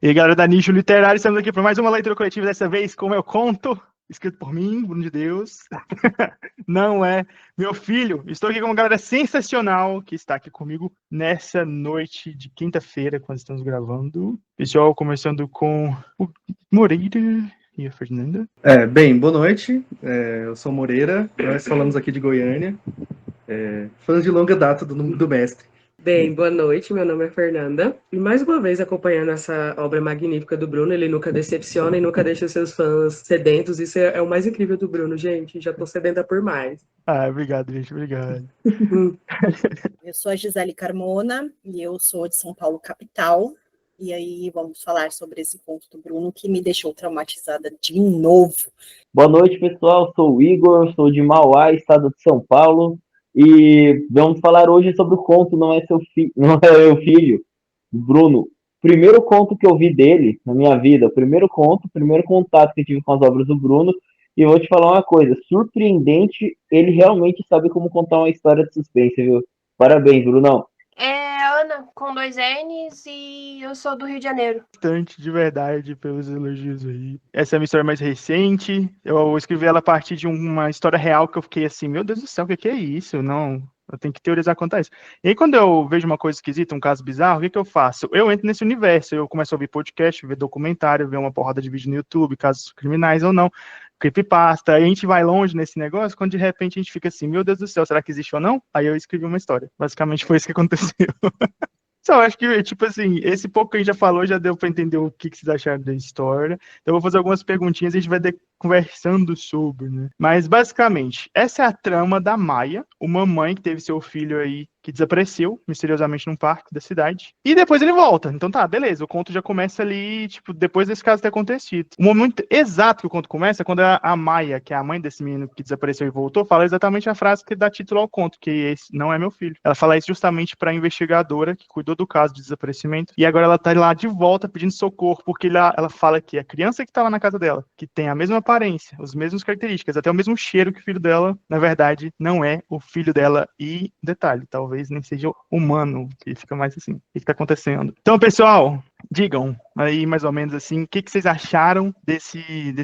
E aí, galera da Nicho Literário, estamos aqui para mais uma leitura coletiva, dessa vez com o meu conto, escrito por mim, Bruno de Deus. Não é meu filho. Estou aqui com uma galera sensacional que está aqui comigo nessa noite de quinta-feira, quando estamos gravando. Pessoal, começando com o Moreira e a Fernanda. Bem, boa noite. Eu sou Moreira, nós falamos aqui de Goiânia. Fãs de longa data do mestre. Bem, boa noite, meu nome é Fernanda. E mais uma vez acompanhando essa obra magnífica do Bruno, ele nunca decepciona e nunca deixa seus fãs sedentos. Isso é o mais incrível do Bruno, gente. Já tô sedenta por mais. Obrigado, gente, obrigado. Eu sou a Gisele Carmona e eu sou de São Paulo, capital. E aí vamos falar sobre esse conto do Bruno que me deixou traumatizada de novo. Boa noite, pessoal. Sou o Igor, sou de Mauá, estado de São Paulo. E vamos falar hoje sobre o conto Não é Meu Filho, Bruno. Primeiro conto que eu vi dele na minha vida, primeiro contato que eu tive com as obras do Bruno. E eu vou te falar uma coisa, surpreendente, ele realmente sabe como contar uma história de suspense, viu? Parabéns, Brunão. Ana, com 2 N's, e eu sou do Rio de Janeiro. Bastante, de verdade, pelos elogios aí. Essa é a minha história mais recente. Eu escrevi ela a partir de uma história real que eu fiquei assim, meu Deus do céu, o que é isso? Não, eu tenho que teorizar quanto a isso. E aí, quando eu vejo uma coisa esquisita, um caso bizarro, o que eu faço? Eu entro nesse universo, eu começo a ouvir podcast, ver documentário, ver uma porrada de vídeo no YouTube, casos criminais ou não, creepypasta, aí a gente vai longe nesse negócio, quando de repente a gente fica assim, meu Deus do céu, será que existe ou não? Aí eu escrevi uma história. Basicamente foi isso que aconteceu. Só acho que, tipo assim, esse pouco que a gente já falou já deu para entender o que vocês acharam da história. Então eu vou fazer algumas perguntinhas e a gente vai conversando sobre, né? Mas, basicamente, essa é a trama da Maia, uma mãe que teve seu filho aí que desapareceu misteriosamente num parque da cidade. E depois ele volta. Então tá, beleza. O conto já começa ali, tipo, depois desse caso ter acontecido. O momento exato que o conto começa é quando a Maia, que é a mãe desse menino que desapareceu e voltou, fala exatamente a frase que dá título ao conto, que esse não é meu filho. Ela fala isso justamente pra investigadora que cuidou do caso de desaparecimento. E agora ela tá lá de volta pedindo socorro, porque ela fala que a criança que tá lá na casa dela, que tem a mesma aparência, as mesmas características, até o mesmo cheiro que o filho dela, na verdade, não é o filho dela. E, detalhe, talvez nem seja humano, que fica mais assim, o que tá acontecendo? Então, pessoal, digam aí mais ou menos assim, o que vocês acharam desse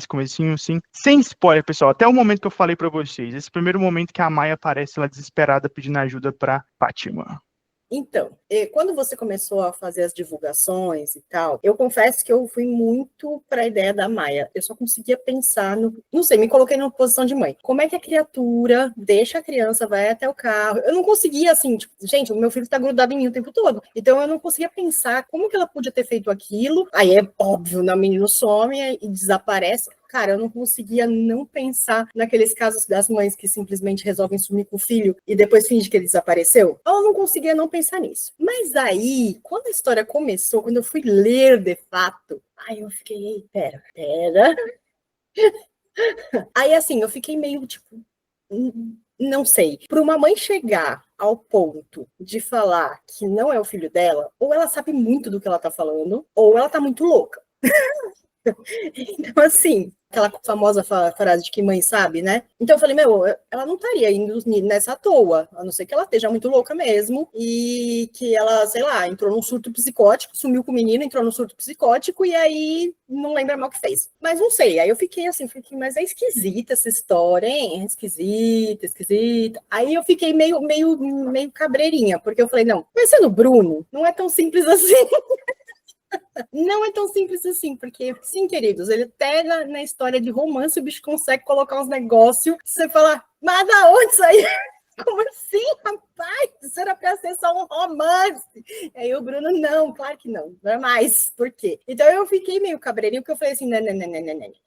comecinho, assim, sem spoiler, pessoal, até o momento que eu falei pra vocês, esse primeiro momento que a Maia aparece lá desesperada pedindo ajuda pra Fátima. Então, quando você começou a fazer as divulgações e tal, eu confesso que eu fui muito para a ideia da Maia. Eu só conseguia pensar no... Não sei, me coloquei numa posição de mãe. Como é que a criatura deixa a criança, vai até o carro? Eu não conseguia, assim, tipo, gente, o meu filho está grudado em mim o tempo todo. Então, eu não conseguia pensar como que ela podia ter feito aquilo. Aí é óbvio, o menino some e desaparece. Cara, eu não conseguia não pensar naqueles casos das mães que simplesmente resolvem sumir com o filho e depois finge que ele desapareceu. Eu não conseguia não pensar nisso. Mas aí, quando a história começou, quando eu fui ler de fato, aí eu fiquei, pera. Aí, assim, eu fiquei meio, tipo, não sei. Para uma mãe chegar ao ponto de falar que não é o filho dela, ou ela sabe muito do que ela tá falando, ou ela tá muito louca. Então, assim, aquela famosa frase de que mãe sabe, né? Então eu falei, ela não estaria indo nessa à toa, a não ser que ela esteja muito louca mesmo e que ela, sei lá, entrou num surto psicótico, sumiu com o menino, entrou num surto psicótico e aí não lembra mal o que fez. Mas não sei, aí eu fiquei assim, mas é esquisita essa história, hein? É esquisita. Aí eu fiquei meio cabreirinha, porque eu falei, não, mas sendo Bruno, não é tão simples assim. Não é tão simples assim, porque, sim, queridos, ele até na história de romance o bicho consegue colocar uns negócios que você fala, mas da onde isso aí? Como assim, rapaz? Isso era pra ser só um romance. E aí o Bruno, não, claro que não é mais. Por quê? Então eu fiquei meio cabreirinho, porque eu falei assim, não.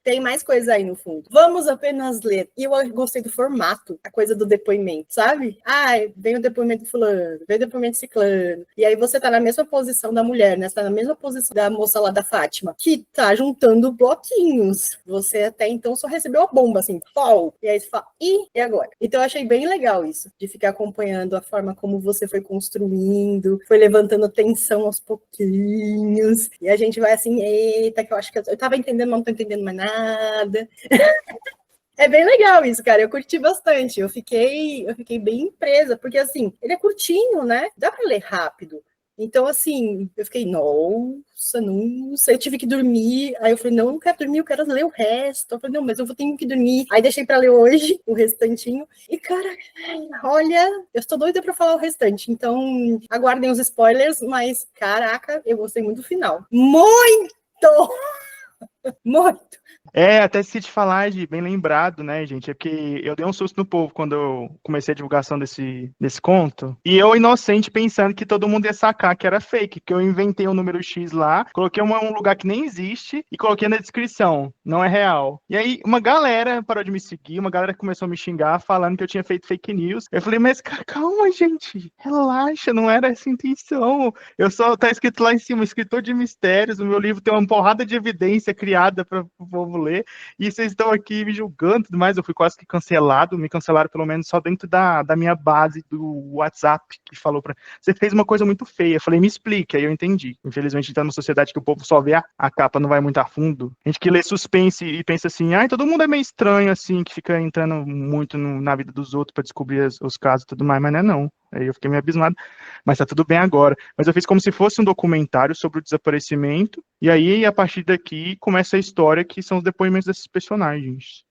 Tem mais coisa aí no fundo. Vamos apenas ler. E eu gostei do formato, a coisa do depoimento, sabe? Vem o depoimento de fulano, vem o depoimento de ciclano. E aí você tá na mesma posição da mulher, né? Você tá na mesma posição da moça lá da Fátima, que tá juntando bloquinhos. Você até então só recebeu a bomba, assim, pau. E aí você fala, e agora? Então eu achei bem legal isso, de ficar acompanhando a forma como você foi construindo, foi levantando tensão aos pouquinhos, e a gente vai assim, eita, que eu acho que eu tava entendendo, mas não tô entendendo mais nada. É bem legal isso, cara, eu curti bastante, eu fiquei bem presa, porque assim, ele é curtinho, né, dá pra ler rápido, Então, assim, eu fiquei, nossa, não sei, eu tive que dormir. Aí eu falei, não, eu não quero dormir, eu quero ler o resto. Eu falei, não, mas eu vou ter que dormir. Aí deixei pra ler hoje o restantinho. E, cara, olha, eu estou doida pra falar o restante. Então, aguardem os spoilers, mas, caraca, eu gostei muito do final. Muito! Muito! Até se te falar, de bem lembrado, né, gente? É porque eu dei um susto no povo quando eu comecei a divulgação desse conto. E eu, inocente, pensando que todo mundo ia sacar que era fake, que eu inventei um número X lá, coloquei um lugar que nem existe e coloquei na descrição. Não é real. E aí, uma galera parou de me seguir, uma galera começou a me xingar, falando que eu tinha feito fake news. Eu falei, mas calma, gente, relaxa, não era essa a intenção. Tá escrito lá em cima, escritor de mistérios, o meu livro tem uma porrada de evidência criada para o povo ler, e vocês estão aqui me julgando e tudo mais. Eu fui quase que cancelado, me cancelaram pelo menos só dentro da minha base do WhatsApp, que falou pra você fez uma coisa muito feia. Eu falei, me explique, aí eu entendi. Infelizmente, a gente tá numa sociedade que o povo só vê a capa, não vai muito a fundo. A gente que lê suspense e pensa assim, todo mundo é meio estranho, assim, que fica entrando muito na vida dos outros para descobrir os casos e tudo mais, mas não é não. Aí eu fiquei meio abismado, mas tá tudo bem agora. Mas eu fiz como se fosse um documentário sobre o desaparecimento, e aí, a partir daqui, começa a história, que são os depoimentos desses personagens.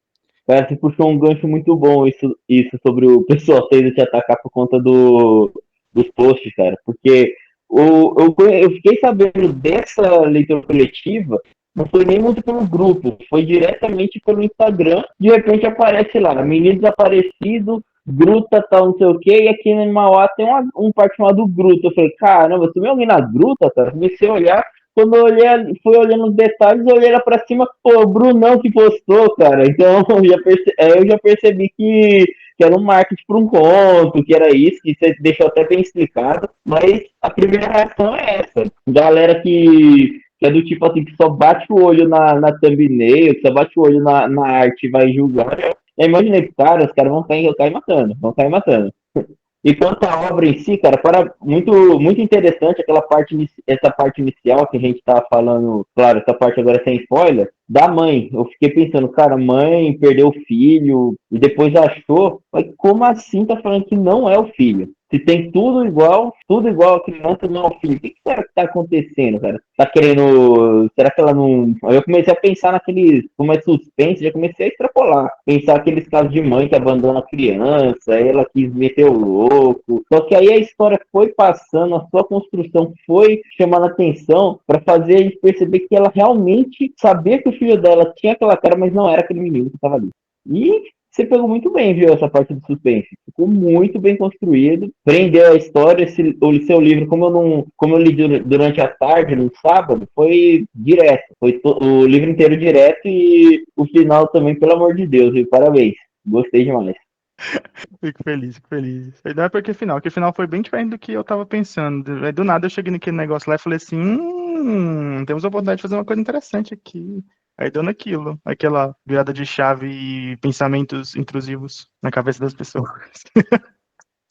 Cara, você puxou um gancho muito bom isso sobre o pessoal tendo te atacar por conta dos posts, cara. Porque eu fiquei sabendo dessa leitura coletiva, não foi nem muito pelo grupo, foi diretamente pelo Instagram. De repente aparece lá, menino desaparecido, gruta, tal, não sei o que, e aqui no Mauá tem um parque chamado Gruta. Eu falei, caramba, você viu alguém na gruta, cara? Comecei a olhar, quando eu olhei, fui olhando os detalhes, eu olhei lá pra cima, pô, o Brunão que postou, cara. Então eu já percebi que era um marketing para um conto, que era isso, que você deixou até bem explicado, mas a primeira reação é essa. Galera que é do tipo assim, que só bate o olho na thumbnail, que só bate o olho na arte e vai julgar. Eu imaginei que, cara, os caras vão cair matando, vão cair matando. E quanto à obra em si, cara, para muito, muito interessante essa parte inicial que a gente tá falando, claro, essa parte agora sem spoiler, da mãe. Eu fiquei pensando, cara, mãe perdeu o filho e depois achou, mas como assim tá falando que não é o filho? Se tem tudo igual a criança não é o filho. O que será que tá acontecendo, cara? Tá querendo. Será que ela não. Aí eu comecei a pensar naqueles. Como é suspense, já comecei a extrapolar. Pensar aqueles casos de mãe que abandona a criança, ela quis meter o louco. Só que aí a história foi passando, a sua construção foi chamando a atenção para fazer a gente perceber que ela realmente sabia que o filho dela tinha aquela cara, mas não era aquele menino que tava ali. E você pegou muito bem, viu, essa parte do suspense. Ficou muito bem construído. Prendeu a história. O seu livro, como eu li durante a tarde, no sábado, foi direto. Foi o livro inteiro direto e o final também, pelo amor de Deus, viu? Parabéns. Gostei demais. Fico feliz, fico feliz. Não é porque o final foi bem diferente do que eu tava pensando. Aí, do nada eu cheguei naquele negócio lá e falei assim, temos a oportunidade de fazer uma coisa interessante aqui. Aí deu naquilo, aquela virada de chave e pensamentos intrusivos na cabeça das pessoas.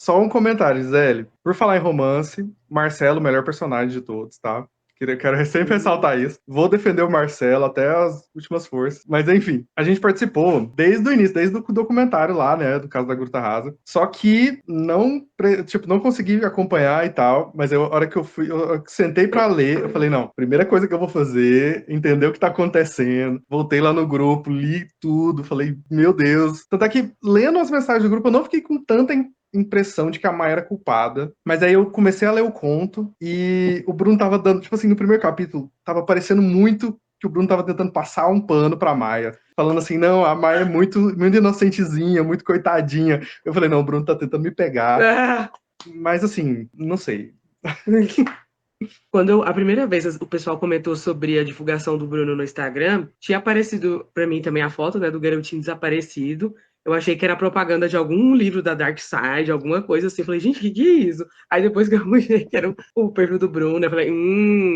Só um comentário, Gisele. Por falar em romance, Marcelo, o melhor personagem de todos, tá? Quero sempre ressaltar isso. Vou defender o Marcelo até as últimas forças. Mas, enfim, a gente participou desde o início, desde o documentário lá, né? Do caso da Gruta Rasa. Só que não consegui acompanhar e tal. Mas a hora que eu sentei pra ler, eu falei, não, primeira coisa que eu vou fazer, entender o que tá acontecendo. Voltei lá no grupo, li tudo. Falei, meu Deus. Tanto é que, lendo as mensagens do grupo, eu não fiquei com tanta impressão de que a Maia era culpada, mas aí eu comecei a ler o conto e o Bruno tava dando, tipo assim, no primeiro capítulo, tava parecendo muito que o Bruno tava tentando passar um pano pra Maia, falando assim, não, a Maia é muito, muito inocentezinha, muito coitadinha. Eu falei, não, o Bruno tá tentando me pegar, mas assim, não sei. Quando a primeira vez o pessoal comentou sobre a divulgação do Bruno no Instagram, tinha aparecido pra mim também a foto, né, do garotinho desaparecido. Eu achei que era propaganda de algum livro da Dark Side, alguma coisa assim. Eu falei, gente, que é isso? Aí depois que eu vi que era o perfil do Bruno, eu falei,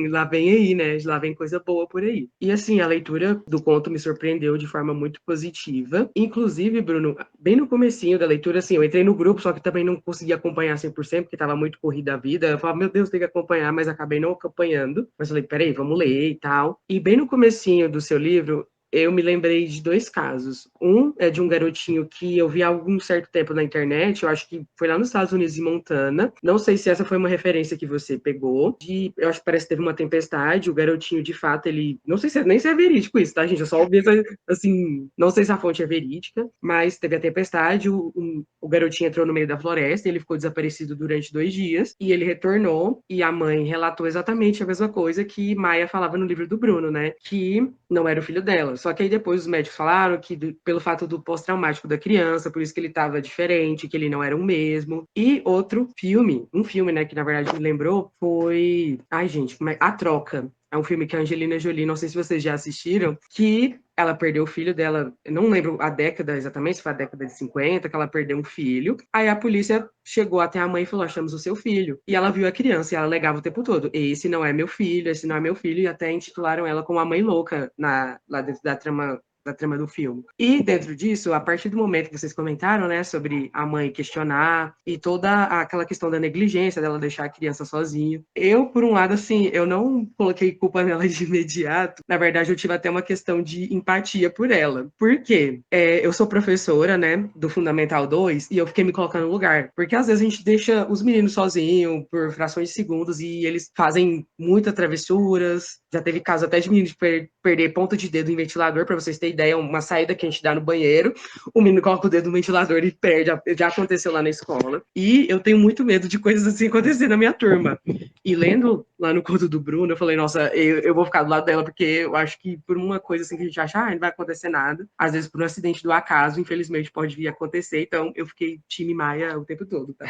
lá vem aí, né? Lá vem coisa boa por aí. E assim, a leitura do conto me surpreendeu de forma muito positiva. Inclusive, Bruno, bem no comecinho da leitura, assim, eu entrei no grupo, só que também não consegui acompanhar 100%, porque estava muito corrida a vida. Eu falava, meu Deus, tem que acompanhar, mas acabei não acompanhando. Mas falei, peraí, vamos ler e tal. E bem no comecinho do seu livro, eu me lembrei de 2 casos. Um é de um garotinho que eu vi há algum certo tempo na internet, eu acho que foi lá nos Estados Unidos, em Montana. Não sei se essa foi uma referência que você pegou. Eu acho que parece que teve uma tempestade, o garotinho, de fato, ele... Não sei nem se é verídico isso, tá, gente? Eu só ouvi, assim, não sei se a fonte é verídica, mas teve a tempestade, o garotinho entrou no meio da floresta, ele ficou desaparecido durante 2 dias, e ele retornou, e a mãe relatou exatamente a mesma coisa que Maia falava no livro do Bruno, né? Que não era o filho dela. Só que aí depois os médicos falaram que pelo fato do pós-traumático da criança, por isso que ele estava diferente, que ele não era o mesmo. E outro filme, um filme, né, que na verdade me lembrou, foi... Ai, gente, A Troca. É um filme que a Angelina Jolie, não sei se vocês já assistiram, que ela perdeu o filho dela, eu não lembro a década exatamente, se foi a década de 50, que ela perdeu um filho. Aí a polícia chegou até a mãe e falou: achamos o seu filho. E ela viu a criança e ela alegava o tempo todo: esse não é meu filho, esse não é meu filho. E até intitularam ela como a mãe louca lá dentro da trama do filme. E dentro disso, a partir do momento que vocês comentaram, né, sobre a mãe questionar e toda aquela questão da negligência dela deixar a criança sozinha, eu, por um lado, assim, eu não coloquei culpa nela de imediato. Na verdade, eu tive até uma questão de empatia por ela. Por quê? Eu sou professora, né, do Fundamental 2, e eu fiquei me colocando no lugar. Porque às vezes a gente deixa os meninos sozinhos por frações de segundos e eles fazem muitas travessuras. Já teve caso até de meninos perder ponta de dedo em ventilador, para vocês terem ideia, uma saída que a gente dá no banheiro, o menino coloca o dedo no ventilador e perde. Já aconteceu lá na escola. E eu tenho muito medo de coisas assim acontecer na minha turma. E lendo lá no conto do Bruno, eu falei, nossa, eu vou ficar do lado dela, porque eu acho que por uma coisa assim que a gente acha, não vai acontecer nada, às vezes por um acidente do acaso, infelizmente pode vir a acontecer, então eu fiquei time Maia o tempo todo, tá?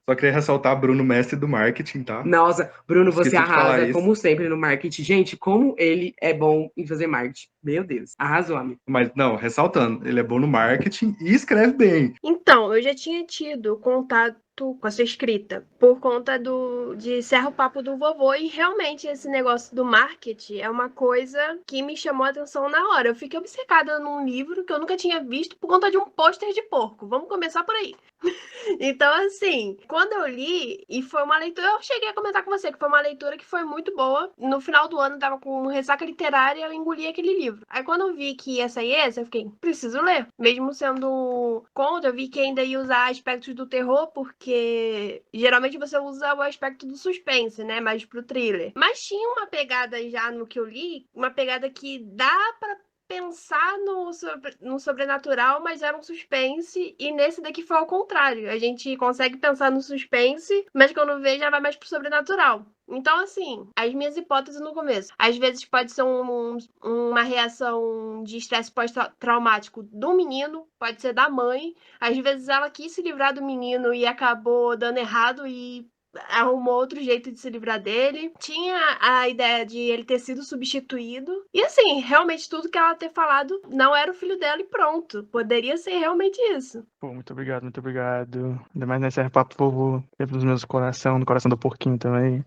Só queria ressaltar Bruno, mestre do marketing, tá? Nossa, Bruno, você Esqueci de falar arrasa, isso. como sempre, no marketing. Gente, como ele é bom em fazer marketing. Meu Deus, arrasou, amigo. Mas, não, ressaltando, ele é bom no marketing e escreve bem. Então, eu já tinha tido contato com a sua escrita por conta de Serra o Papo do Vovô, e realmente esse negócio do marketing é uma coisa que me chamou a atenção na hora. Eu fiquei obcecada num livro que eu nunca tinha visto por conta de um pôster de porco. Vamos começar por aí. Então, assim, quando eu li, e foi uma leitura, eu cheguei a comentar com você que foi uma leitura que foi muito boa. No final do ano, eu tava com ressaca literária, eu engoli aquele livro. Aí, quando eu vi que ia sair esse, eu fiquei, preciso ler. Mesmo sendo conto, eu vi que ainda ia usar aspectos do terror, porque geralmente você usa o aspecto do suspense, né? Mais pro thriller. Mas tinha uma pegada já no que eu li, uma pegada que dá pra pensar no sobrenatural, mas era um suspense, e nesse daqui foi ao contrário. A gente consegue pensar no suspense, mas quando vê já vai mais pro sobrenatural. Então, assim, as minhas hipóteses no começo. Às vezes pode ser uma reação de estresse pós-traumático do menino, pode ser da mãe. Às vezes ela quis se livrar do menino e acabou dando errado e arrumou outro jeito de se livrar dele. Tinha a ideia de ele ter sido substituído. E assim, realmente tudo que ela ter falado não era o filho dela e pronto. Poderia ser realmente isso. Pô, muito obrigado, muito obrigado. Ainda mais nesse Serra Papo Vovô, sempre nos meus coração, no coração do porquinho também.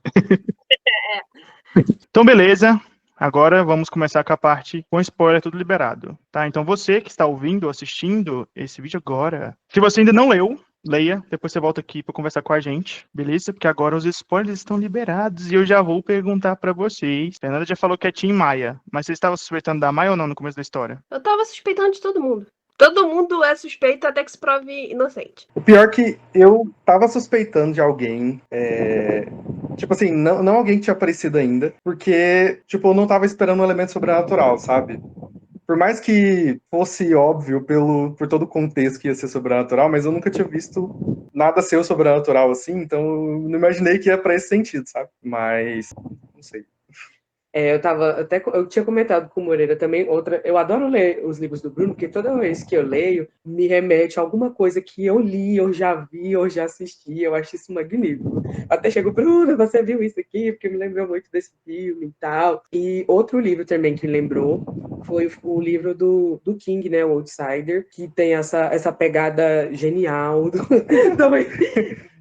Então, beleza. Agora vamos começar com a parte com spoiler tudo liberado, tá? Então você que está ouvindo ou assistindo esse vídeo agora, se você ainda não leu, leia, depois você volta aqui para conversar com a gente, beleza? Porque agora os spoilers estão liberados e eu já vou perguntar para vocês. A Fernanda já falou que é Tim Maia, mas você estava suspeitando da Maia ou não no começo da história? Eu tava suspeitando de todo mundo. Todo mundo é suspeito até que se prove inocente. O pior é que eu tava suspeitando de alguém, tipo assim, não alguém que tinha aparecido ainda, porque, tipo, eu não tava esperando um elemento sobrenatural, sabe? Por mais que fosse óbvio por todo o contexto que ia ser sobrenatural, mas eu nunca tinha visto nada ser sobrenatural assim, então eu não imaginei que ia pra esse sentido, sabe? Mas, não sei. Eu tinha comentado com o Moreira também, eu adoro ler os livros do Bruno, porque toda vez que eu leio, me remete a alguma coisa que eu li, eu já vi, eu já assisti, eu acho isso magnífico. Até chegou, Bruno, você viu isso aqui? Porque me lembrou muito desse filme e tal. E outro livro também que lembrou foi o livro do King, né, o Outsider, que tem essa pegada genial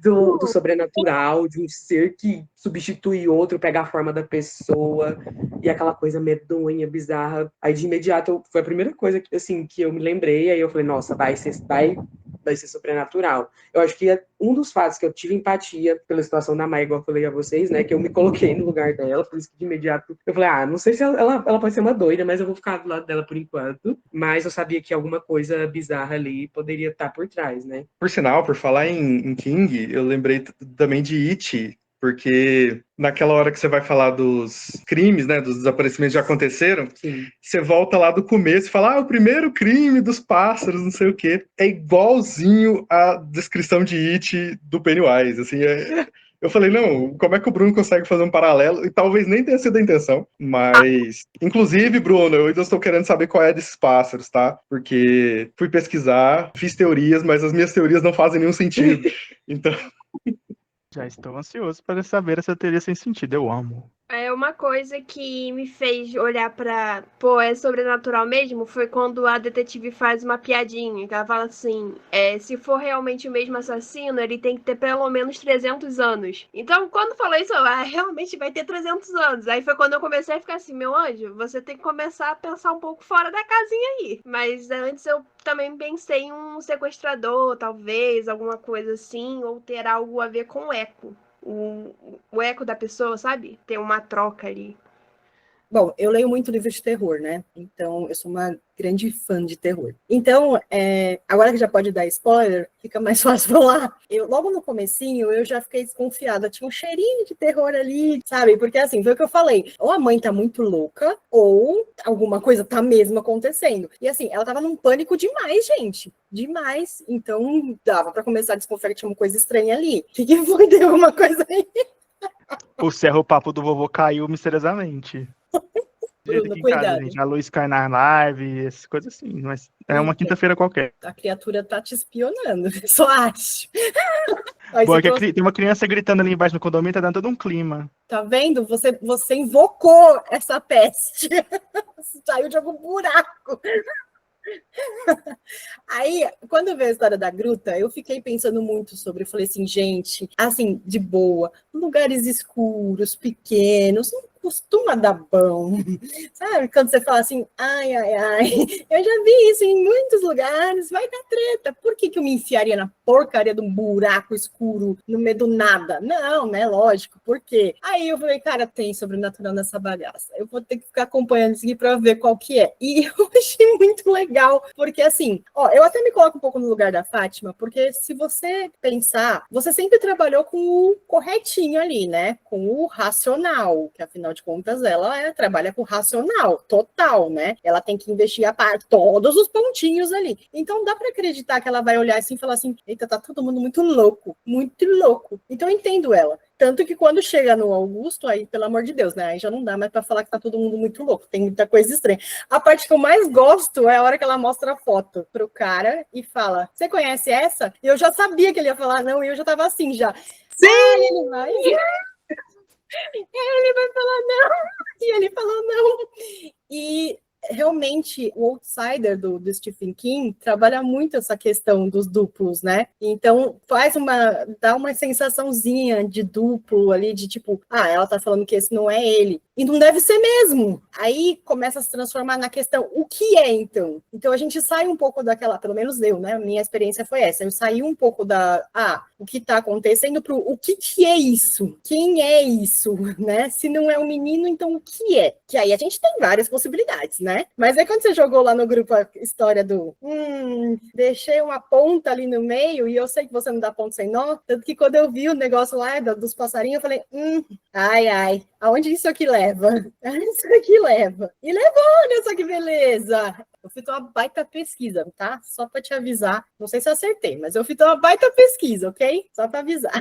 do sobrenatural, de um ser que substitui outro, pega a forma da pessoa, e aquela coisa medonha, bizarra. Aí, de imediato, foi a primeira coisa que eu me lembrei, aí eu falei, nossa, vai vai ser sobrenatural. Eu acho que um dos fatos que eu tive empatia pela situação da Maia, igual eu falei a vocês, né, que eu me coloquei no lugar dela, por isso que de imediato eu falei, não sei se ela pode ser uma doida, mas eu vou ficar do lado dela por enquanto, mas eu sabia que alguma coisa bizarra ali poderia estar por trás, né. Por sinal, por falar em King, eu lembrei também de It, porque naquela hora que você vai falar dos crimes, né, dos desaparecimentos que já aconteceram, Sim. você volta lá do começo e fala, o primeiro crime dos pássaros, não sei o quê. É igualzinho a descrição de It do Pennywise, assim, eu falei, não, como é que o Bruno consegue fazer um paralelo? E talvez nem tenha sido a intenção, mas... Inclusive, Bruno, eu ainda estou querendo saber qual é desses pássaros, tá? Porque fui pesquisar, fiz teorias, mas as minhas teorias não fazem nenhum sentido. Então... Já estou ansioso para saber essa teoria sem sentido. Eu amo. É uma coisa que me fez olhar pra, pô, é sobrenatural mesmo, foi quando a detetive faz uma piadinha, que ela fala assim, se for realmente o mesmo assassino, ele tem que ter pelo menos 300 anos. Então, quando falou isso, realmente vai ter 300 anos. Aí foi quando eu comecei a ficar assim, meu anjo, você tem que começar a pensar um pouco fora da casinha aí. Mas antes eu também pensei em um sequestrador, talvez, alguma coisa assim, ou ter algo a ver com o eco. O eco da pessoa, sabe? Tem uma troca ali. Bom, eu leio muito livro de terror, né? Então, eu sou uma grande fã de terror. Então, agora que já pode dar spoiler, fica mais fácil falar. Logo no comecinho, eu já fiquei desconfiada. Tinha um cheirinho de terror ali, sabe? Porque, assim, foi o que eu falei. Ou a mãe tá muito louca, ou alguma coisa tá mesmo acontecendo. E, assim, ela tava num pânico demais, gente. Demais. Então, dava pra começar a desconfiar que tinha uma coisa estranha ali. O que foi? Deu uma coisa aí? O serro-papo do vovô caiu misteriosamente. Bruno, Aqui em casa, cuidado. gente. A luz cai na live, essas coisas assim. Mas é uma quinta-feira qualquer. A criatura tá te espionando, só acho. Aí Boa, você que trouxe- tem uma criança gritando ali embaixo no condomínio, tá dando todo um clima. Tá vendo? Você invocou essa peste. Saiu de algum buraco. Aí, quando veio a história da gruta, eu fiquei pensando muito sobre. Eu falei assim, gente, assim, de boa, lugares escuros, pequenos, não costuma dar bom, sabe? Quando você fala assim, ai, ai, ai, eu já vi isso em muitos lugares, vai dar treta. Por que eu me enfiaria na porcaria de um buraco escuro no meio do nada? Não, né? Lógico, por quê? Aí eu falei, cara, tem sobrenatural nessa bagaça. Eu vou ter que ficar acompanhando isso aqui pra ver qual que é. E eu achei muito legal, porque assim, eu até me coloco um pouco no lugar da Fátima, porque se você pensar, você sempre trabalhou com o corretinho ali, né? Com o racional, que afinal de contas ela trabalha com o racional total, né? Ela tem que investir todos os pontinhos ali. Então dá para acreditar que ela vai olhar assim e falar assim, eita, tá todo mundo muito louco, muito louco. Então eu entendo ela. Tanto que quando chega no Augusto, aí, pelo amor de Deus, né? Aí já não dá mais para falar que tá todo mundo muito louco, tem muita coisa estranha. A parte que eu mais gosto é a hora que ela mostra a foto pro cara e fala, você conhece essa? E eu já sabia que ele ia falar não, e eu já tava assim já. Sim! Aí ele vai... ele vai falar não, e ele falou não. E realmente o Outsider do Stephen King trabalha muito essa questão dos duplos, né? Então dá uma sensaçãozinha de duplo ali, de tipo, ela tá falando que esse não é ele. E não deve ser mesmo. Aí começa a se transformar na questão, o que é então? Então a gente sai um pouco daquela, pelo menos eu, né? A minha experiência foi essa. Eu saí um pouco o que tá acontecendo pro o que é isso? Quem é isso? Né? Se não é um menino, então o que é? Que aí a gente tem várias possibilidades, né? Mas aí quando você jogou lá no grupo a história do deixei uma ponta ali no meio e eu sei que você não dá ponto sem nó, tanto que quando eu vi o negócio lá dos passarinhos, eu falei, ai, aonde isso aqui leva? Isso aqui leva. E levou, olha só que beleza. Eu fiz uma baita pesquisa, tá? Só para te avisar. Não sei se eu acertei, mas eu fiz uma baita pesquisa, ok? Só para avisar.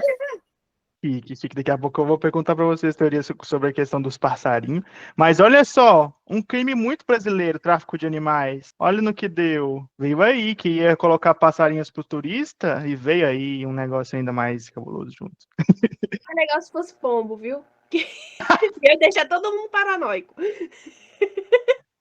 Chique, daqui a pouco eu vou perguntar para vocês teorias sobre a questão dos passarinhos. Mas olha só, um crime muito brasileiro, tráfico de animais. Olha no que deu. Veio aí que ia colocar passarinhos pro turista e veio aí um negócio ainda mais cabuloso junto. O negócio fosse pombo, viu? Ia deixar todo mundo paranoico.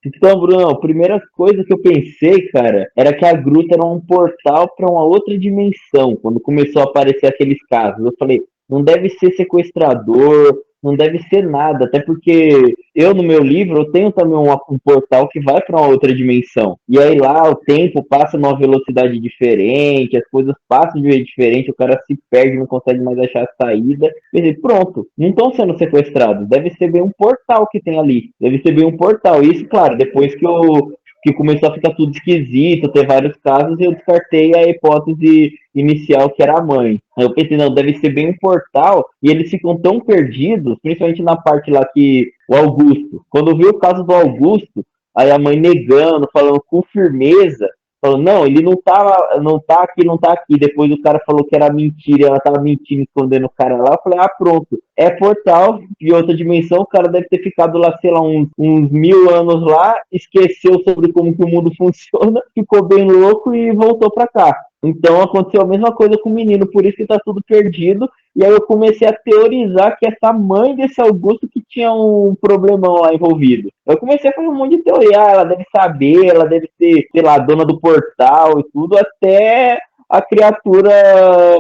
Então, Bruno, a primeira coisa que eu pensei, cara, era que a gruta era um portal para uma outra dimensão. Quando começou a aparecer aqueles casos, eu falei, não deve ser sequestrador não deve ser nada, até porque eu, no meu livro, eu tenho também um portal que vai para uma outra dimensão. E aí lá o tempo passa numa velocidade diferente, as coisas passam de jeito diferente, o cara se perde, não consegue mais achar a saída. E pronto, não estão sendo sequestrados. Deve ser bem um portal que tem ali. Deve ser bem um portal. Isso, claro, depois que começou a ficar tudo esquisito, ter vários casos, eu descartei a hipótese inicial, que era a mãe. Aí eu pensei, não, deve ser bem um portal, e eles ficam tão perdidos, principalmente na parte lá que o Augusto, quando eu vi o caso do Augusto, aí a mãe negando, falando com firmeza, falando, não, ele não tá aqui, não tá aqui. Depois o cara falou que era mentira, ela tava mentindo, escondendo o cara lá. Eu falei, ah, pronto, é portal de outra dimensão, o cara deve ter ficado lá, sei lá, uns 1000 anos lá, esqueceu sobre como que o mundo funciona, ficou bem louco e voltou pra cá. Então aconteceu a mesma coisa com o menino, por isso que tá tudo perdido. E aí eu comecei a teorizar que essa mãe desse Augusto que tinha um problemão lá envolvido. Eu comecei a fazer um monte de teoria, ela deve saber, ela deve ser, sei lá, dona do portal e tudo, até a criatura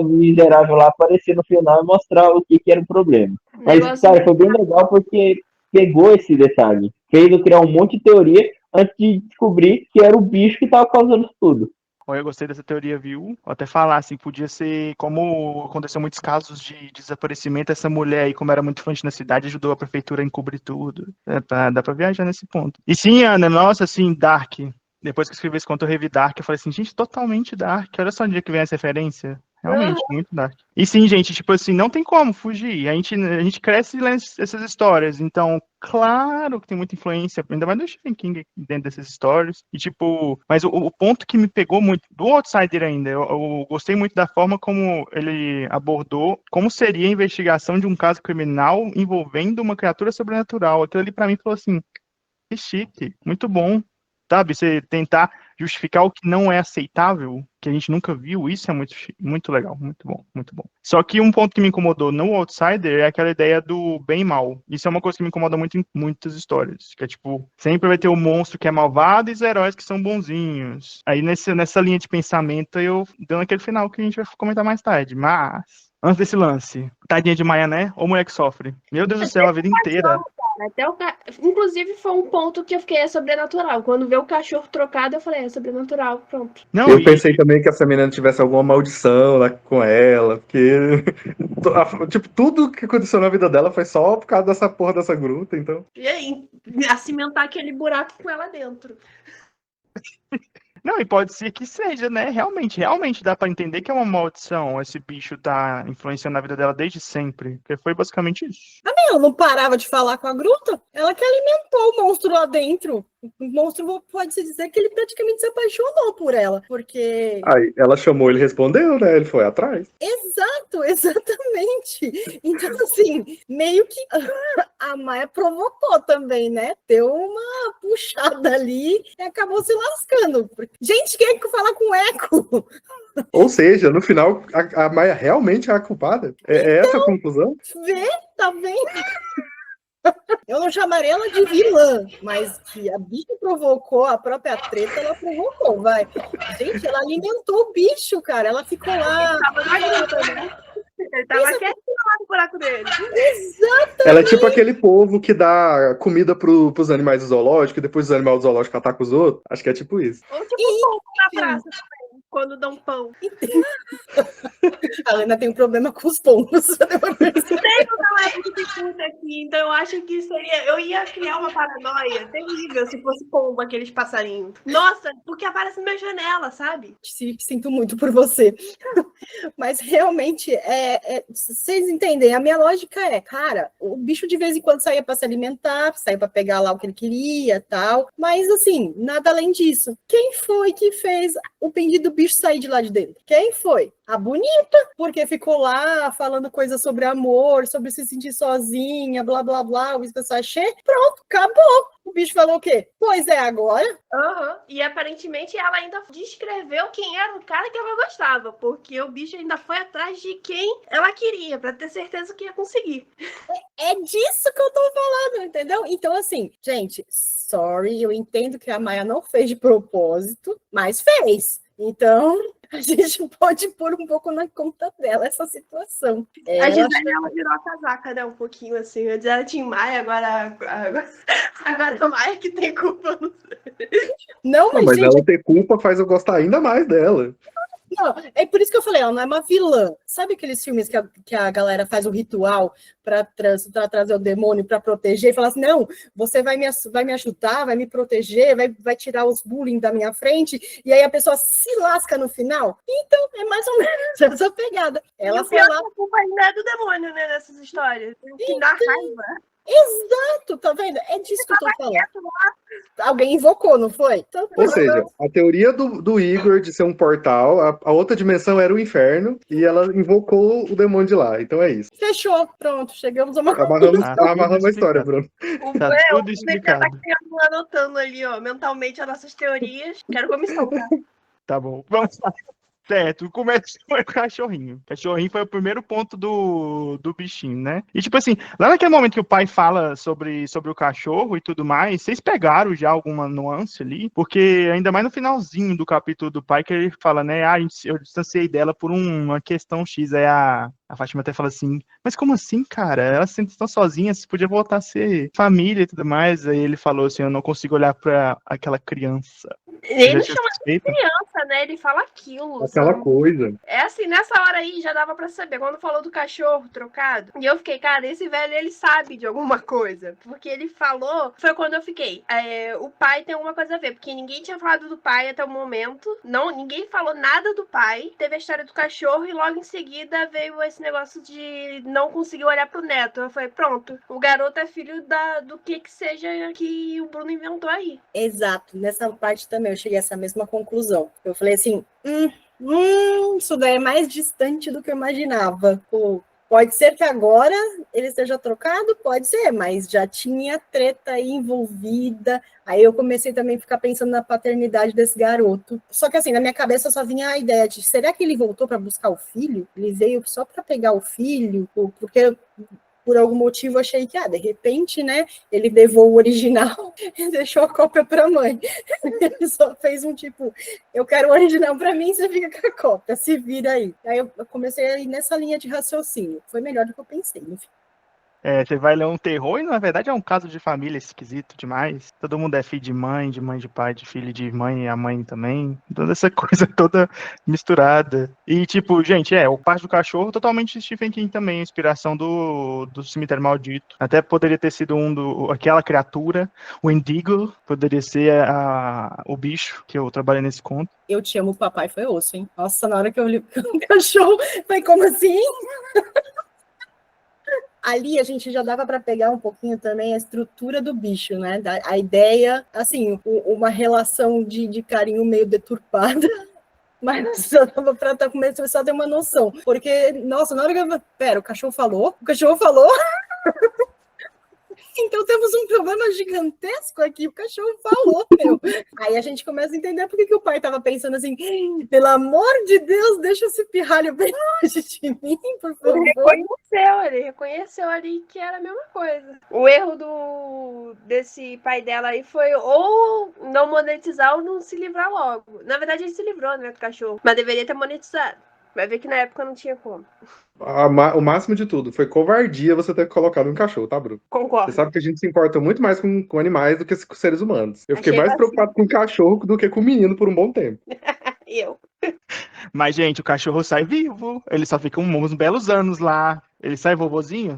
miserável lá aparecer no final e mostrar o que era o problema. Mas, cara, foi bem legal porque pegou esse detalhe, fez eu criar um monte de teoria antes de descobrir que era o bicho que tava causando isso tudo. Eu gostei dessa teoria, viu? Vou até falar, assim, podia ser, como aconteceu muitos casos de desaparecimento, essa mulher aí, como era muito influente na cidade, ajudou a prefeitura a encobrir tudo. Dá pra viajar nesse ponto. E sim, Ana, nossa, assim, Dark. Depois que eu escrevi esse conto, eu revi Dark, eu falei assim, gente, totalmente Dark. Olha só onde é que vem essa referência. Realmente, muito Dark. E sim, gente, tipo assim, não tem como fugir. A gente cresce lendo essas histórias. Então, claro que tem muita influência, ainda mais do Stephen King dentro dessas histórias. E tipo, mas o ponto que me pegou muito, do Outsider ainda, eu gostei muito da forma como ele abordou como seria a investigação de um caso criminal envolvendo uma criatura sobrenatural. Aquilo ali pra mim falou assim, que chique, muito bom. Sabe, você tentar justificar o que não é aceitável, que a gente nunca viu, isso é muito legal, muito bom, muito bom. Só que um ponto que me incomodou no Outsider é aquela ideia do bem e mal. Isso é uma coisa que me incomoda muito em muitas histórias, que é tipo, sempre vai ter o monstro que é malvado e os heróis que são bonzinhos. Aí nessa linha de pensamento eu dando aquele final que a gente vai comentar mais tarde, mas... Antes desse lance, tadinha de Maia, né? Ou mulher que sofre. Meu Deus do céu, a vida inteira. Inclusive, foi um ponto que eu fiquei, é sobrenatural. Quando vê o cachorro trocado, eu falei, é sobrenatural, pronto. Não, eu pensei também que essa menina tivesse alguma maldição lá com ela, porque tipo, tudo que aconteceu na vida dela foi só por causa dessa porra dessa gruta, então. E aí, a cimentar aquele buraco com ela dentro. Não, e pode ser que seja, né? Realmente dá pra entender que é uma maldição. Esse bicho tá influenciando a vida dela desde sempre. Porque foi basicamente isso. Ela não parava de falar com a gruta. Ela que alimentou o monstro lá dentro. O monstro pode-se dizer que ele praticamente se apaixonou por ela. Porque... Aí ela chamou, ele respondeu, né? Ele foi atrás. Exato, exatamente. Então, assim, meio que a Maia provocou também, né? Deu uma puxada ali e acabou se lascando. Gente, quem é que fala com eco? Ou seja, no final, a Maia realmente é a culpada? É essa a conclusão? Vê, tá vendo? Eu não chamaria ela de vilã, mas que a bicha provocou a própria treta, ela provocou, vai. Gente, ela alimentou o bicho, cara. Ela ficou lá. Ele tava quietinho lá no buraco dele. Exatamente. Ela é tipo aquele povo que dá comida pros animais do zoológico e depois os animais do zoológico atacam os outros. Acho que é tipo isso. Ou tipo um povo na praça também, quando dão pão. A Lena tem um problema com os pombos. Não é porque tem puta aqui, então eu acho que seria. Eu ia criar uma paranoia terrível se fosse pombo, aqueles passarinhos. Nossa, porque aparece na minha janela, sabe? Sinto muito por você. Mas realmente, vocês entendem, a minha lógica é, cara, o bicho de vez em quando saía para se alimentar, saía para pegar lá o que ele queria, tal, mas assim, nada além disso. Quem foi que fez o bendito bicho sair de lá de dentro? Quem foi? A bonita, porque ficou lá falando coisas sobre amor, sobre se sentir sozinha, blá, blá, blá, o isso achei. Pronto, acabou. O bicho falou o quê? Pois é, agora. E aparentemente ela ainda descreveu quem era o cara que ela gostava, porque o bicho ainda foi atrás de quem ela queria, pra ter certeza que ia conseguir. É disso que eu tô falando, entendeu? Então, assim, gente, sorry, eu entendo que a Maia não fez de propósito, mas fez. Então, a gente pode pôr um pouco na conta dela essa situação. A Ela Gisele, ela virou a casaca, né? Um pouquinho assim. Antes era Tim Maia, agora a Maia que tem culpa. Não sei. não, Não, mas mas gente, ela ter culpa faz eu gostar ainda mais dela. não, é por isso que eu falei, ela não é uma vilã. Sabe aqueles filmes que a galera faz o ritual para trazer o demônio, para proteger, e fala assim, não, você vai me ajudar, vai me proteger, vai tirar os bullying da minha frente, e aí a pessoa se lasca no final? Então, é mais ou menos essa pegada. Ela E o foi pior lá, é que a culpa ainda é do demônio, né? Nessas histórias. O que dá raiva. exato, tá vendo? É disso que eu tô falando. Alguém invocou, não foi? Então, Ou seja, a teoria do Igor de ser um portal, a outra dimensão era o inferno, e ela invocou o demônio de lá. Então é isso. fechou, pronto, chegamos a uma Amarramos, Tá tudo amarramos a história, explicado. Bruno. O Tá Bruno tudo já explicado. tá criando, anotando ali, ó, mentalmente as nossas teorias. Quero comissão, tá? Tá bom, vamos lá. Certo, começa com o cachorrinho. O cachorrinho foi o primeiro ponto do bichinho, né? E tipo assim, lá naquele momento que o pai fala sobre o cachorro e tudo mais, vocês pegaram já alguma nuance ali? Porque ainda mais no finalzinho do capítulo do pai, que ele fala, né? Ah, eu distanciei dela por uma questão X. Aí a Fátima até fala assim, mas como assim, cara? Elas se sentem tão sozinhas, podia voltar a ser família e tudo mais. Aí ele falou assim, eu não consigo olhar pra aquela criança. Ele Já não tinha chama suspeita? criança, né? Ele fala aquilo. Aquela sabe? coisa. É assim, nessa hora aí já dava pra saber. Quando falou do cachorro trocado, e eu fiquei, cara, esse velho ele sabe de alguma coisa. Porque ele falou, foi quando eu fiquei. O pai tem alguma coisa a ver, porque ninguém tinha falado do pai até o momento. Não, ninguém falou nada do pai. Teve a história do cachorro e logo em seguida veio esse negócio de não conseguir olhar pro neto. Eu falei, pronto, o garoto é filho do que seja que o Bruno inventou aí. exato, nessa parte também eu cheguei a essa mesma conclusão. Eu falei assim, isso daí é mais distante do que eu imaginava. Pô, pode ser que agora ele esteja trocado, pode ser, mas já tinha treta aí envolvida. Aí eu comecei também a ficar pensando na paternidade desse garoto. Só que assim, na minha cabeça só vinha a ideia de, será que ele voltou para buscar o filho? Ele veio só para pegar o filho? Porque por algum motivo eu achei que, de repente, né, ele levou o original e deixou a cópia para a mãe. Ele só fez um tipo, eu quero o original para mim, você fica com a cópia, se vira aí. Aí eu comecei a ir nessa linha de raciocínio. Foi melhor do que eu pensei, enfim. Você vai ler um terror e na verdade é um caso de família esquisito demais. Todo mundo é filho de mãe de pai, de filho de mãe e a mãe também. Toda essa coisa toda misturada. E tipo, gente, o Parque do Cachorro totalmente Stephen King também, inspiração do Cemitério Maldito. Até poderia ter sido aquela criatura, o Indigo, poderia ser o bicho que eu trabalhei nesse conto. Eu te amo, papai, foi osso, hein? Nossa, na hora que eu li o cachorro, foi como assim? Ali a gente já dava para pegar um pouquinho também a estrutura do bicho, né? A ideia, assim, uma relação de carinho meio deturpada, mas já dava para começar a ter uma noção. Porque, nossa, na hora que eu... Pera, o cachorro falou? O cachorro falou? Então temos um problema gigantesco aqui, o cachorro falou, meu. Aí a gente começa a entender por que o pai estava pensando assim, pelo amor de Deus, deixa esse pirralho bem longe de mim, por favor. Ele reconheceu ali que era a mesma coisa. O erro desse pai dela aí foi ou não monetizar ou não se livrar logo. Na verdade ele se livrou, né, do cachorro, mas deveria ter monetizado. Vai ver que na época não tinha como. O máximo de tudo foi covardia você ter colocado um cachorro, tá, Bruno? Concordo. Você sabe que a gente se importa muito mais com animais do que com seres humanos. Eu fiquei Achei mais preocupado com o cachorro do que com o menino por um bom tempo. Eu. Mas, gente, o cachorro sai vivo. Ele só fica uns belos anos lá. Ele sai vovozinho,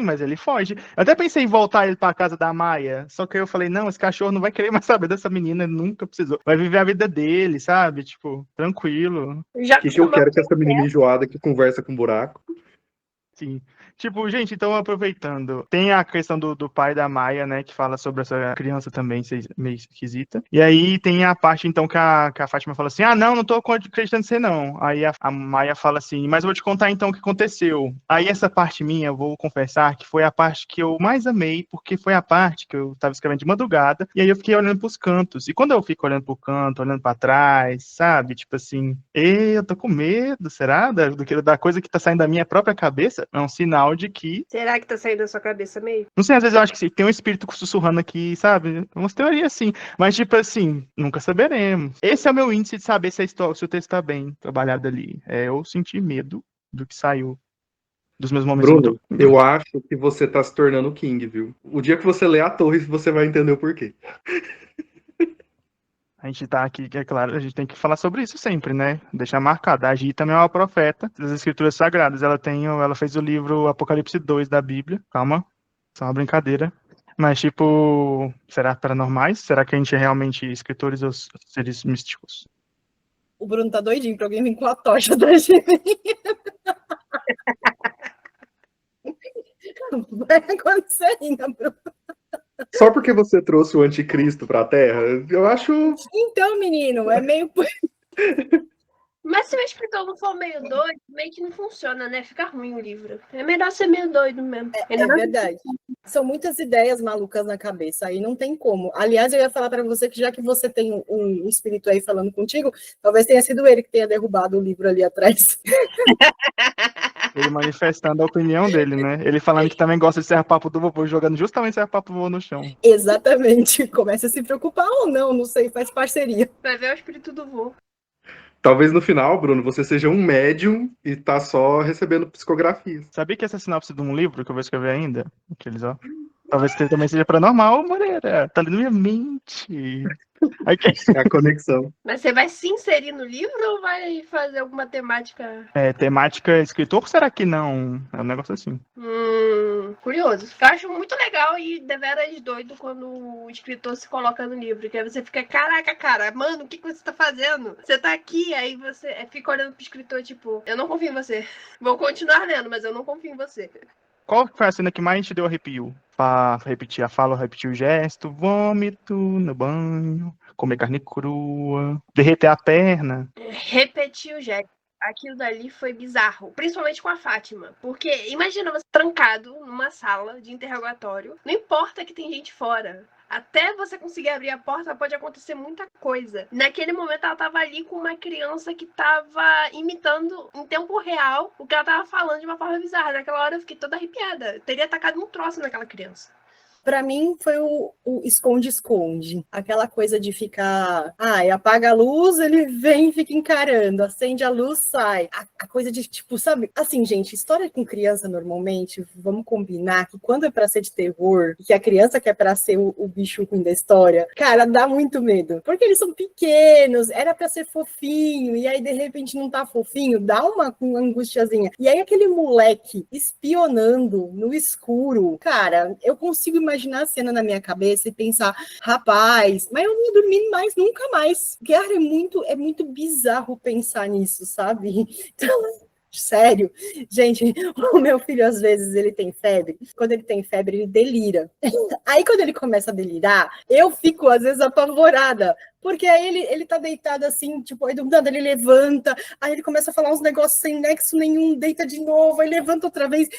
mas ele foge. Eu até pensei em voltar ele pra casa da Maia. Só que eu falei, não, esse cachorro não vai querer mais saber dessa menina, ele nunca precisou. Vai viver a vida dele, sabe? Tipo, tranquilo. Já O que eu quero que essa menina enjoada que conversa com buraco? Sim. Tipo, gente, então aproveitando, tem a questão do pai da Maia, né, que fala sobre essa criança também meio esquisita. E aí tem a parte, então, que a Fátima fala assim, não tô acreditando em você, não. Aí a Maia fala assim, mas eu vou te contar, então, o que aconteceu. Aí essa parte minha, eu vou confessar, que foi a parte que eu mais amei, porque foi a parte que eu tava escrevendo de madrugada, e aí eu fiquei olhando pros cantos. E quando eu fico olhando pro canto, olhando pra trás, sabe? Tipo assim, eu tô com medo, será? Da coisa que tá saindo da minha própria cabeça? É um sinal sinal de que... Será que tá saindo da sua cabeça meio? Não sei, às vezes eu acho que tem um espírito sussurrando aqui, sabe? Umas teorias assim. Mas, tipo assim, nunca saberemos. Esse é o meu índice de saber se o texto tá bem trabalhado ali. Eu senti medo do que saiu dos meus momentos. Bruno, eu acho que você tá se tornando King, viu? O dia que você ler a Torre, você vai entender o porquê. A gente tá aqui, é claro, a gente tem que falar sobre isso sempre, né? Deixar marcado. A Gi também é uma profeta das escrituras sagradas. Ela fez o livro Apocalipse 2 da Bíblia. Calma, isso é uma brincadeira. Mas, tipo, será paranormais? Será que a gente é realmente escritores ou seres místicos? O Bruno tá doidinho pra alguém vir com a tocha da gente. Vai acontecer ainda, Bruno. Só porque você trouxe o anticristo pra Terra, eu acho... Então, menino, é meio... Mas se o escritor não for meio doido, meio que não funciona, né? Fica ruim o livro. É melhor ser meio doido mesmo. É verdade. São muitas ideias malucas na cabeça, aí não tem como. Aliás, eu ia falar para você que já que você tem um espírito aí falando contigo, talvez tenha sido ele que tenha derrubado o livro ali atrás. Ele manifestando a opinião dele, né? Ele falando que também gosta de serra-papo do vovô, jogando justamente serra-papo do vovô no chão. Exatamente. Começa a se preocupar ou não sei, faz parceria. Vai ver o espírito do vô. Talvez no final, Bruno, você seja um médium e tá só recebendo psicografias. Sabia que essa é a sinopse de um livro que eu vou escrever ainda? Aqueles, ó. Talvez também seja paranormal, Moreira. Tá ali na minha mente. Aqui. É a conexão. Mas você vai se inserir no livro ou vai fazer alguma temática? Temática escritor, ou será que não? É um negócio assim. Curioso. Eu acho muito legal e deveras doido quando o escritor se coloca no livro. Que aí você fica, caraca, cara, mano, o que você tá fazendo? Você tá aqui, aí você fica olhando pro escritor, tipo, eu não confio em você. Vou continuar lendo, mas eu não confio em você. Qual foi a cena que mais te deu arrepio? Pra repetir a fala, repetir o gesto, vômito no banho, comer carne crua, derreter a perna. Repetir o gesto. Aquilo dali foi bizarro, principalmente com a Fátima, porque imagina você trancado numa sala de interrogatório, não importa que tem gente fora, até você conseguir abrir a porta pode acontecer muita coisa. Naquele momento ela tava ali com uma criança que tava imitando em tempo real o que ela tava falando de uma forma bizarra. Naquela hora eu fiquei toda arrepiada, eu teria atacado um troço naquela criança. Para mim foi o esconde-esconde, aquela coisa de ficar, apaga a luz, ele vem e fica encarando, acende a luz, sai. A coisa de, tipo, sabe, assim, gente, história com criança normalmente, vamos combinar que quando é para ser de terror, que a criança quer para ser o bicho ruim da história, cara, dá muito medo, porque eles são pequenos, era para ser fofinho, e aí de repente não tá fofinho, dá uma angustiazinha. E aí aquele moleque espionando no escuro, cara, eu consigo imaginar a cena na minha cabeça e pensar, rapaz, mas eu não ia dormir mais, nunca mais. Cara, é muito bizarro pensar nisso, sabe? Então, sério, gente, o meu filho às vezes ele tem febre, quando ele tem febre ele delira, aí quando ele começa a delirar, eu fico às vezes apavorada, porque aí ele tá deitado assim, tipo, aí do nada ele levanta, aí ele começa a falar uns negócios sem nexo nenhum, deita de novo, aí levanta outra vez.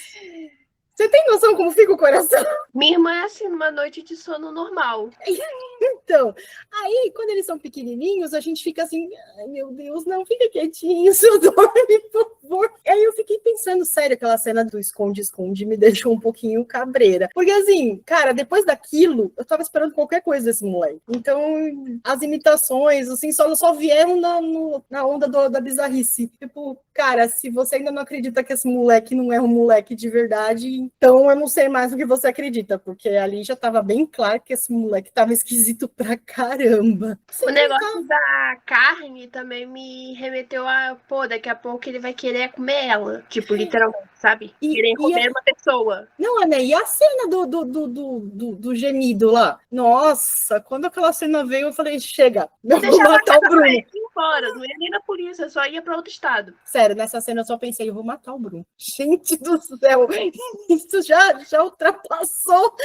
Você tem noção como fica o coração? Minha irmã é assim, numa noite de sono normal. Então, aí, quando eles são pequenininhos, a gente fica assim, ai, meu Deus, não, fica quietinho, só dorme, por favor. Aí eu fiquei pensando, sério, aquela cena do esconde-esconde me deixou um pouquinho cabreira. Porque assim, cara, depois daquilo, eu tava esperando qualquer coisa desse moleque. Então, as imitações, assim, só vieram na onda da bizarrice. Tipo, cara, se você ainda não acredita que esse moleque não é um moleque de verdade, então eu não sei mais o que você acredita, porque ali já tava bem claro que esse moleque tava esquisito pra caramba. O negócio da carne também me remeteu a, daqui a pouco ele vai querer comer ela. Tipo, literalmente, sabe? Querer comer uma pessoa. Não, Ana, e a cena do gemido lá? Nossa, quando aquela cena veio, eu falei, chega, eu vou matar o Bruno. Fora, não ia nem na polícia, eu só ia pra outro estado. Sério, nessa cena eu só pensei, eu vou matar o Bruno. Gente do céu, isso já ultrapassou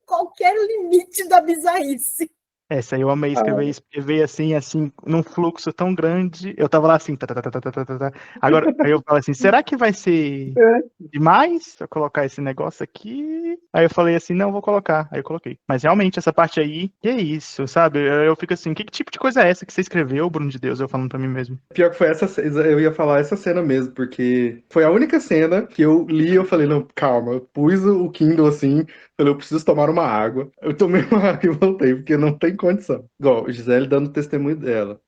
qualquer limite da bizarrice. Essa aí eu amei escrever assim, num fluxo tão grande. Eu tava lá assim, Agora, aí eu falo assim, será que vai ser demais se eu colocar esse negócio aqui? Aí eu falei assim, não, vou colocar. Aí eu coloquei. Mas realmente, essa parte aí, que é isso, sabe? Eu fico assim, que tipo de coisa é essa que você escreveu, Bruno de Deus? Eu falando pra mim mesmo. Pior que foi eu ia falar essa cena mesmo, porque foi a única cena que eu li e eu falei, não, calma, eu pus o Kindle assim, falei, eu preciso tomar uma água. Eu tomei uma água e voltei, porque não tem condição. Igual, Gisele dando testemunho dela.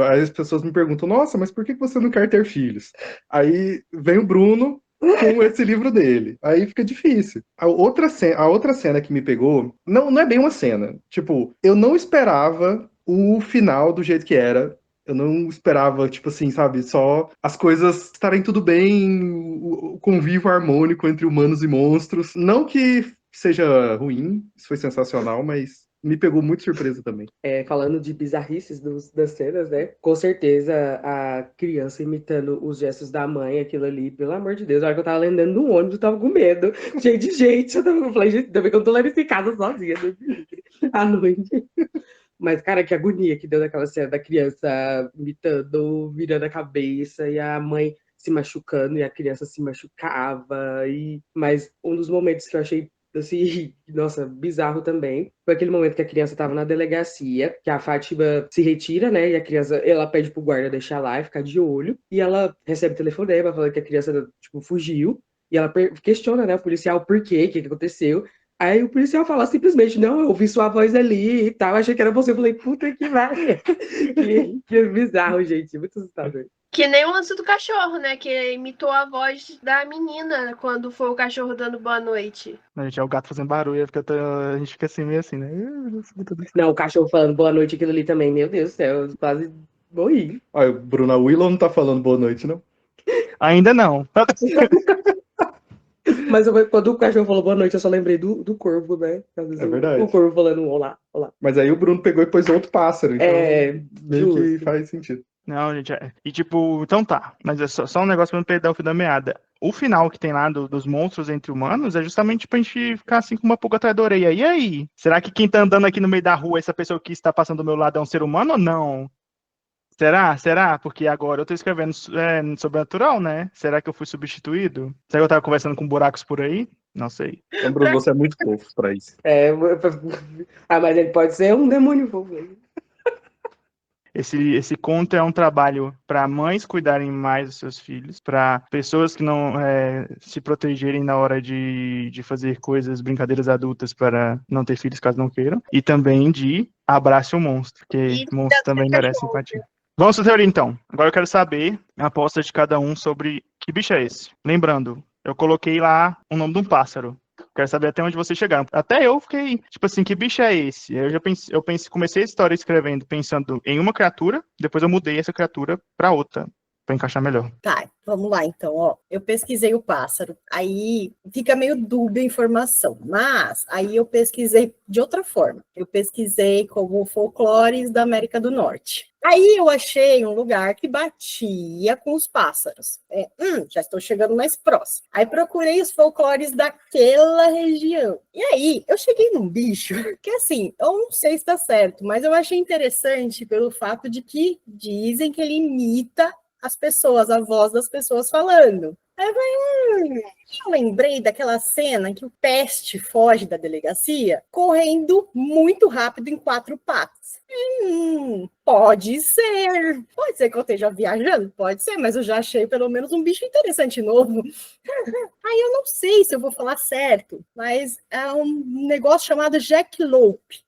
Aí as pessoas me perguntam, nossa, mas por que você não quer ter filhos? Aí vem o Bruno com esse livro dele. Aí fica difícil. A outra cena que me pegou, não é bem uma cena. Tipo, eu não esperava o final do jeito que era. Eu não esperava, tipo assim, sabe, só as coisas estarem tudo bem, o convívio harmônico entre humanos e monstros. Não que seja ruim, isso foi sensacional, mas me pegou muito surpresa também. Falando de bizarrices das cenas, né? Com certeza a criança imitando os gestos da mãe, aquilo ali, pelo amor de Deus. Na hora que eu tava lendo no ônibus, eu tava com medo, cheio de gente. Eu falei, gente, ainda bem que eu não tô lendo isso em casa sozinha, à noite. Mas, cara, que agonia que deu naquela cena da criança imitando, virando a cabeça e a mãe se machucando e a criança se machucava. Mas um dos momentos que eu achei, assim, nossa, bizarro também, foi aquele momento que a criança estava na delegacia, que a Fátima se retira, né? E a criança, ela pede pro guarda deixar lá e ficar de olho. E ela recebe telefonema falando que a criança, tipo, fugiu. E ela questiona, né, o policial por quê, o que aconteceu. Aí o policial fala simplesmente, não, eu ouvi sua voz ali e tal, achei que era você. Eu falei, puta que vai. que bizarro, gente, muito assustador. Que nem o lance do cachorro, né? Que imitou a voz da menina quando foi o cachorro dando boa noite. A gente é o gato fazendo barulho, a gente fica assim, meio assim, né? Não, o cachorro falando boa noite, aquilo ali também, meu Deus do céu, eu quase morri. Olha, Bruna Willow não tá falando boa noite, não? Ainda não. Mas quando o cachorro falou boa noite, eu só lembrei do corvo, né? É verdade. O corvo falando olá, olá. Mas aí o Bruno pegou e pôs outro pássaro, então meio que justo. faz sentido. Não, gente, e tipo, então tá, mas é só um negócio pra não perder o fio da meada. O final que tem lá dos monstros entre humanos é justamente pra gente ficar assim com uma pulga atrás da orelha. E aí? Será que quem tá andando aqui no meio da rua, essa pessoa que está passando do meu lado é um ser humano ou não? Será? Porque agora eu tô escrevendo sobrenatural, né? Será que eu fui substituído? Será que eu tava conversando com buracos por aí? Não sei. Então, Bruno, você é muito fofo pra isso. Mas ele pode ser um demônio fofo. Esse conto é um trabalho para mães cuidarem mais dos seus filhos, para pessoas que não se protegerem na hora de fazer brincadeiras adultas para não ter filhos caso não queiram, e também de abrace o monstro, porque monstros também merecem empatia. Vamos para a teoria então. Agora eu quero saber a aposta de cada um sobre que bicho é esse. Lembrando, eu coloquei lá o nome de um pássaro. Quero saber até onde vocês chegaram. Até eu fiquei, tipo assim, que bicho é esse? Comecei a história escrevendo, pensando em uma criatura, depois eu mudei essa criatura para outra, para encaixar melhor. Tá, vamos lá então, ó. Eu pesquisei o pássaro, aí fica meio dúbia a informação, mas aí eu pesquisei de outra forma. Eu pesquisei como folclores da América do Norte. Aí eu achei um lugar que batia com os pássaros. Já estou chegando mais próximo. Aí procurei os folclores daquela região. E aí eu cheguei num bicho que, assim, eu não sei se está certo, mas eu achei interessante pelo fato de que dizem que ele imita as pessoas, a voz das pessoas falando. Aí eu falei, eu lembrei daquela cena que o Peste foge da delegacia correndo muito rápido em 4 patas. Pode ser. Pode ser que eu esteja viajando? Pode ser, mas eu já achei pelo menos um bicho interessante novo. Aí eu não sei se eu vou falar certo, mas é um negócio chamado jackalope.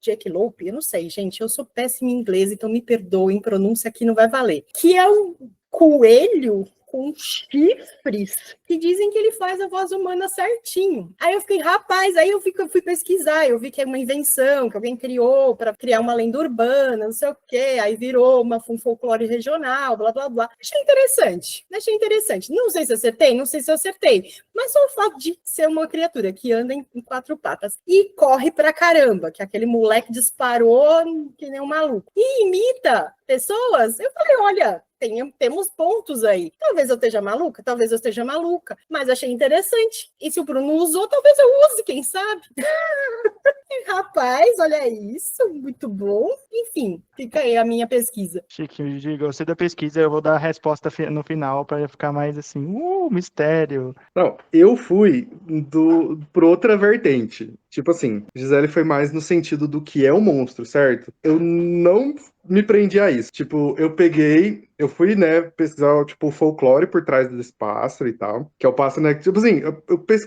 Jackalope, eu não sei, gente, eu sou péssima em inglês, então me perdoem, pronúncia aqui não vai valer. Que é um coelho com chifres, que dizem que ele faz a voz humana certinho. Aí eu fiquei, rapaz, aí eu fui pesquisar, eu vi que é uma invenção, que alguém criou para criar uma lenda urbana, não sei o quê, aí virou um folclore regional, blá, blá, blá. Achei interessante. Não sei se eu acertei, mas só o fato de ser uma criatura que anda em 4 patas e corre pra caramba, que aquele moleque disparou que nem um maluco, e imita pessoas, eu falei, olha, temos pontos aí. Talvez eu esteja maluca, mas achei interessante. E se o Bruno usou, talvez eu use, quem sabe? Rapaz, olha isso, muito bom. Enfim, fica aí a minha pesquisa. Chique, gostei da pesquisa, eu vou dar a resposta no final para ficar mais assim, mistério. Não, eu fui por outra vertente. Tipo assim, Gisele foi mais no sentido do que é o monstro, certo? Eu não me prendi a isso. Tipo, eu fui, né, pesquisar, tipo, o folclore por trás desse pássaro e tal. Que é o pássaro, né, tipo assim,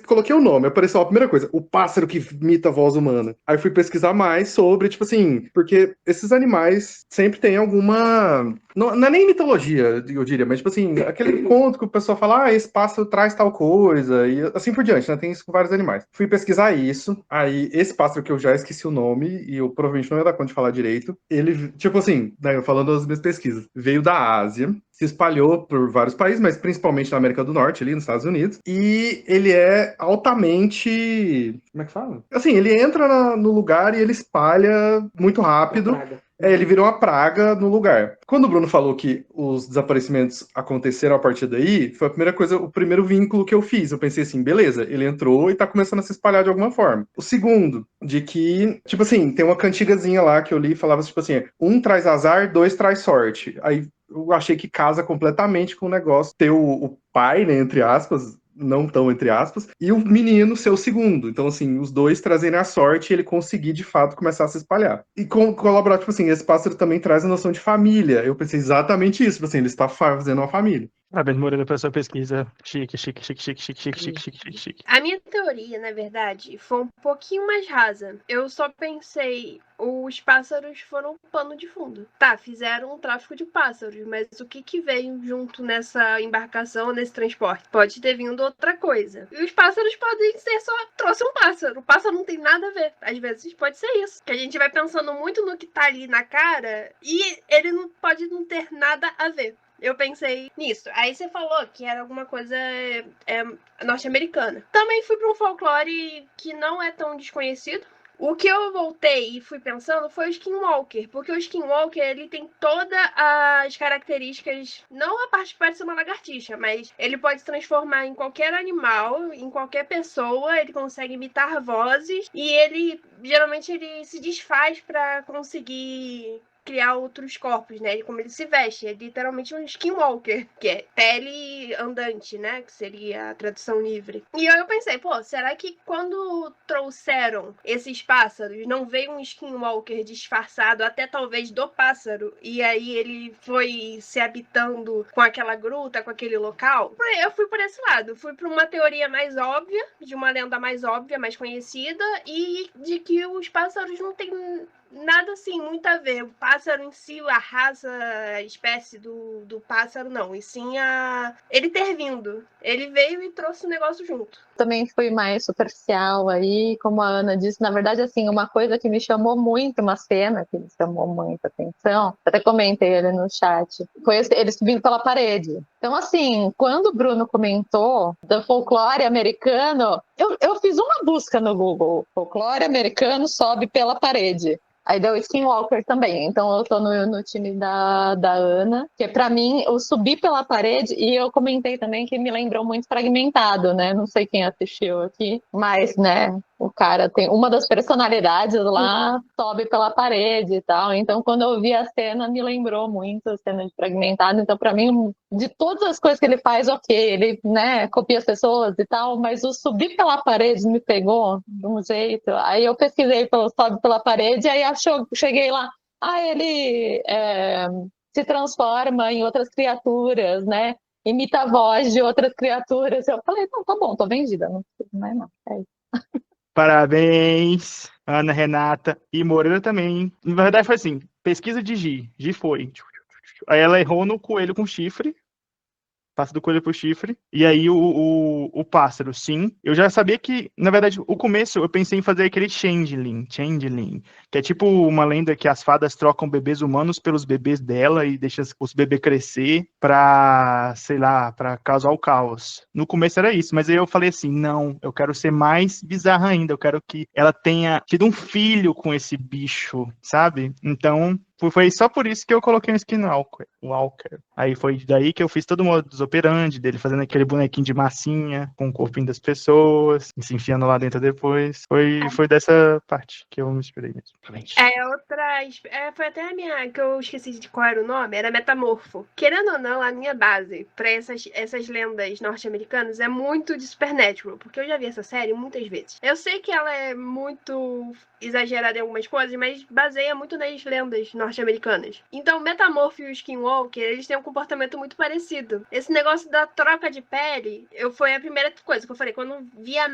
coloquei o nome, apareceu a primeira coisa, o pássaro que imita a voz humana. Aí fui pesquisar mais sobre, tipo assim, porque esses animais sempre têm alguma... Não é nem mitologia, eu diria, mas tipo assim, aquele conto que o pessoal fala, esse pássaro traz tal coisa, e assim por diante, né? Tem isso com vários animais. Fui pesquisar isso, aí esse pássaro que eu já esqueci o nome, e eu provavelmente não ia dar conta de falar direito, ele, tipo assim, né, falando das minhas pesquisas, veio da Ásia, se espalhou por vários países, mas principalmente na América do Norte, ali nos Estados Unidos, e ele é altamente... Como é que fala? Assim, ele entra no lugar e ele espalha muito rápido. Ele virou uma praga no lugar. Quando o Bruno falou que os desaparecimentos aconteceram a partir daí, foi a primeira coisa, o primeiro vínculo que eu fiz. Eu pensei assim, beleza, ele entrou e tá começando a se espalhar de alguma forma. O segundo, de que, tipo assim, tem uma cantigazinha lá que eu li e falava, tipo assim, um traz azar, dois traz sorte. Aí eu achei que casa completamente com o negócio ter o pai, né, entre aspas, não tão entre aspas, e o menino ser o segundo. Então, assim, os dois trazerem a sorte e ele conseguir, de fato, começar a se espalhar. E colaborar, tipo assim, esse pássaro também traz a noção de família. Eu pensei exatamente isso, tipo assim, ele está fazendo uma família. Parabéns, Moreira, pela sua pesquisa. Chique, chique, chique, chique, chique, chique, chique, chique, chique, chique. A minha teoria, na verdade, foi um pouquinho mais rasa. Eu só pensei, os pássaros foram pano de fundo. Tá, fizeram um tráfico de pássaros, mas o que veio junto nessa embarcação, nesse transporte? Pode ter vindo outra coisa. E os pássaros podem ser só trouxe um pássaro. O pássaro não tem nada a ver. Às vezes pode ser isso. Que a gente vai pensando muito no que tá ali na cara e ele não pode não ter nada a ver. Eu pensei nisso. Aí você falou que era alguma coisa norte-americana. Também fui para um folclore que não é tão desconhecido. O que eu voltei e fui pensando foi o Skinwalker, porque o Skinwalker ele tem todas as características, não a parte que pode ser uma lagartixa, mas ele pode se transformar em qualquer animal, em qualquer pessoa, ele consegue imitar vozes e ele geralmente ele se desfaz para conseguir criar outros corpos, né? Como ele se veste, é literalmente um skinwalker, que é pele andante, né? Que seria a tradução livre. E aí eu pensei, pô, será que quando trouxeram esses pássaros, não veio um skinwalker disfarçado até talvez do pássaro, e aí ele foi se habitando com aquela gruta, com aquele local? Eu fui por esse lado, fui para uma teoria mais óbvia, de uma lenda mais óbvia, mais conhecida, e de que os pássaros não têm nada assim, muito a ver. O pássaro em si, a raça, a espécie do pássaro, não. E sim ele ter vindo. Ele veio e trouxe o negócio junto. Também fui mais superficial aí, como a Ana disse. Na verdade, assim, uma coisa que me chamou muito, uma cena que me chamou muita atenção, até comentei ali no chat, foi ele subindo pela parede. Então, assim, quando o Bruno comentou do folclore americano, eu fiz uma busca no Google. Folclore americano sobe pela parede. Aí deu Skinwalker também. Então eu tô no time da Ana, que pra mim, eu subi pela parede e eu comentei também que me lembrou muito Fragmentado, né? Não sei quem assistiu aqui, mas, né, o cara tem uma das personalidades lá, sobe pela parede e tal. Então, quando eu vi a cena, me lembrou muito a cena de Fragmentado. Então, pra mim, de todas as coisas que ele faz, ok, ele, né, copia as pessoas e tal, mas o subir pela parede me pegou de um jeito. Aí eu pesquisei pelo sobe pela parede, aí cheguei lá, ele se transforma em outras criaturas, né? Imita a voz de outras criaturas. Eu falei, não, tá bom, tô vendida, não preciso mais não. É isso. Parabéns, Ana Renata e Moreira também. Na verdade foi assim, pesquisa de Gi. Gi foi. Aí ela errou no coelho com chifre. Passa do coelho pro chifre. E aí o pássaro, sim. Eu já sabia que, na verdade, o começo eu pensei em fazer aquele changeling, que é tipo uma lenda que as fadas trocam bebês humanos pelos bebês dela e deixam os bebês crescer pra, sei lá, pra causar o caos. No começo era isso, mas aí eu falei assim, não, eu quero ser mais bizarra ainda, eu quero que ela tenha tido um filho com esse bicho, sabe? Então, foi só por isso que eu coloquei um Skinwalker. Aí foi daí que eu fiz todo o modus operandi dele, fazendo aquele bonequinho de massinha com o corpinho das pessoas, e se enfiando lá dentro depois. Foi dessa parte que eu me inspirei mesmo. Foi até a minha, que eu esqueci de qual era o nome, era Metamorfo. Querendo ou não, a minha base pra essas lendas norte-americanas é muito de Supernatural, porque eu já vi essa série muitas vezes. Eu sei que ela é muito exagerada em algumas coisas, mas baseia muito nas lendas norte-americanas. Então, Metamorfo e o Skinwalker, eles têm um comportamento muito parecido. Esse negócio da troca de pele, foi a primeira coisa que eu falei. Quando eu vi a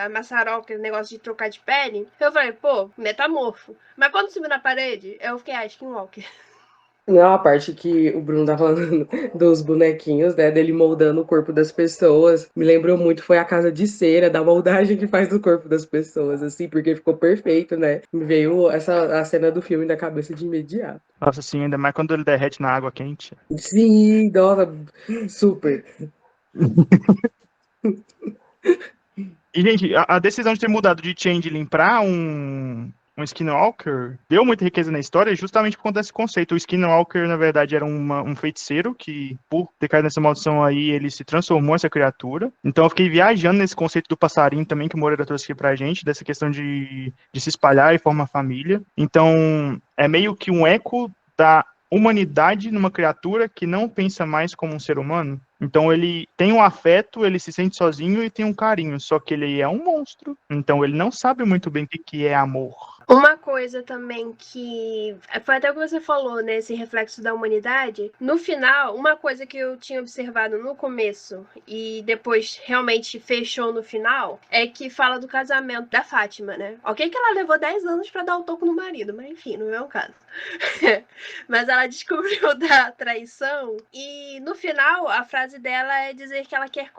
maçaroca, o negócio de trocar de pele, eu falei, pô, Metamorfo. Mas quando subiu na parede, eu fiquei, Skinwalker. Não, a parte que o Bruno tá falando dos bonequinhos, né, dele moldando o corpo das pessoas, me lembrou muito, foi a casa de cera, da moldagem que faz do corpo das pessoas, assim, porque ficou perfeito, né? Me veio a cena do filme na cabeça de imediato. Nossa, sim, ainda mais quando ele derrete na água quente. Sim, nossa, super. E, gente, a decisão de ter mudado de Changeling pra um Skinwalker deu muita riqueza na história justamente por conta desse conceito. O Skinwalker, na verdade, era um feiticeiro que, por ter caído nessa maldição aí, ele se transformou essa criatura. Então eu fiquei viajando nesse conceito do passarinho também, que o Moreira trouxe aqui pra gente, dessa questão de se espalhar e formar família. Então, é meio que um eco da humanidade numa criatura que não pensa mais como um ser humano. Então ele tem um afeto, ele se sente sozinho e tem um carinho, só que ele é um monstro. Então ele não sabe muito bem o que é amor. Uma coisa também que foi até o que você falou, né, esse reflexo da humanidade. No final, uma coisa que eu tinha observado no começo e depois realmente fechou no final, é que fala do casamento da Fátima, né? Ok que ela levou 10 anos pra dar o toco no marido, mas enfim, não é o caso. Mas ela descobriu da traição e no final a frase dela é dizer que ela quer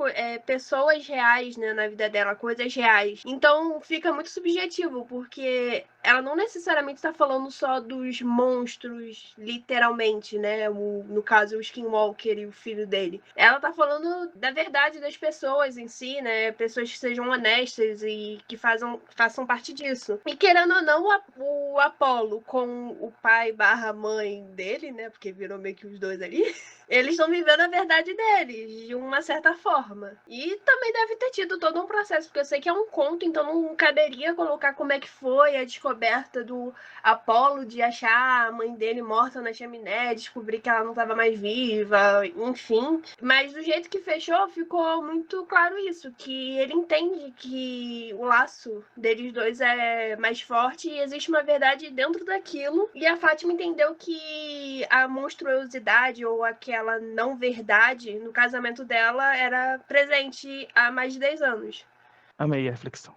pessoas reais, né, na vida dela, coisas reais. Então fica muito subjetivo, porque ela não necessariamente está falando só dos monstros, literalmente, né? No caso, o Skinwalker e o filho dele. Ela tá falando da verdade das pessoas em si, né? Pessoas que sejam honestas e que façam parte disso. E querendo ou não, o Apollo com o pai / mãe dele, né? Porque virou meio que os dois ali. Eles estão vivendo a verdade deles, de uma certa forma. E também deve ter tido todo um processo, porque eu sei que é um conto, então não caberia colocar como é que foi a descoberta do Apolo de achar a mãe dele morta na chaminé, descobrir que ela não estava mais viva, enfim. Mas do jeito que fechou, ficou muito claro isso, que ele entende que o laço deles dois é mais forte e existe uma verdade dentro daquilo. E a Fátima entendeu que a monstruosidade ou aquela não verdade no casamento dela era presente há mais de 10 anos. Amei a reflexão.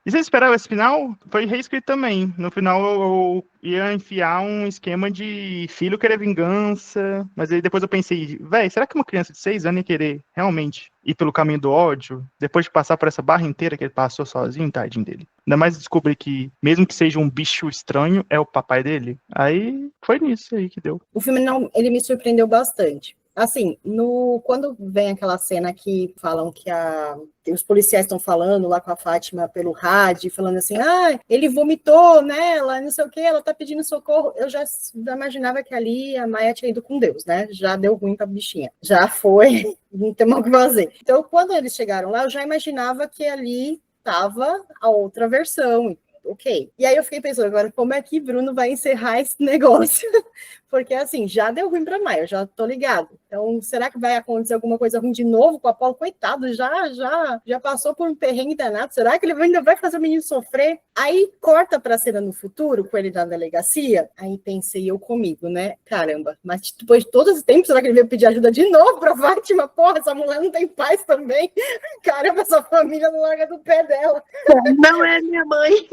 E você esperava esse final? Foi reescrito também. No final eu ia enfiar um esquema de filho querer vingança, mas aí depois eu pensei, véi, será que uma criança de 6 anos ia querer realmente ir pelo caminho do ódio, depois de passar por essa barra inteira que ele passou sozinho, tadinho dele? Ainda mais descobrir que, mesmo que seja um bicho estranho, é o papai dele. Aí foi nisso aí que deu. O filme não, ele me surpreendeu bastante. Assim, quando vem aquela cena que falam que os policiais estão falando lá com a Fátima pelo rádio, falando assim, ele vomitou nela, não sei o que, ela tá pedindo socorro, eu já imaginava que ali a Maia tinha ido com Deus, né? Já deu ruim pra bichinha. Já foi, não tem mais o que fazer. Então, quando eles chegaram lá, eu já imaginava que ali tava a outra versão. Ok. E aí eu fiquei pensando, agora, como é que Bruno vai encerrar esse negócio? Porque, assim, já deu ruim pra Maia, eu já tô ligado. Então, será que vai acontecer alguma coisa ruim de novo com o Apolo? Coitado, já passou por um perrengue danado. Será que ele ainda vai fazer o menino sofrer? Aí, corta pra cena no futuro, com ele na delegacia. Aí pensei eu comigo, né? Caramba, mas depois de todo esse tempo, será que ele veio pedir ajuda de novo pra Fátima? Porra, essa mulher não tem paz também. Caramba, essa família não larga do pé dela. Não é minha mãe.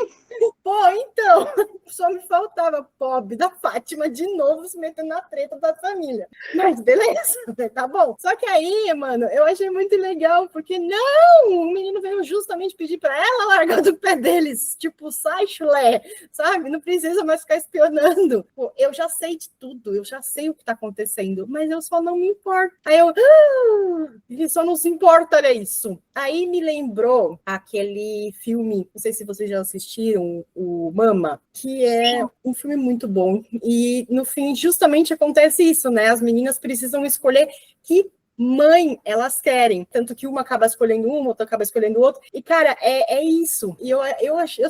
Pô, então, só me faltava pobre da Fátima de novo se metendo na treta da família. Mas beleza. beleza, tá bom. Só que aí, mano, eu achei muito legal, porque não, o menino veio justamente pedir pra ela largar do pé deles, tipo, sai, chulé, sabe? Não precisa mais ficar espionando. Pô, eu já sei de tudo, eu já sei o que tá acontecendo, mas eu só não me importo. Aí ele só não se importa, olha isso. Aí me lembrou aquele filme, não sei se vocês já assistiram, o Mama, que é um filme muito bom. E no fim, justamente acontece isso, né? As meninas precisam escolher que mãe elas querem, tanto que uma acaba escolhendo uma, outra acaba escolhendo outra, e cara, é isso, e eu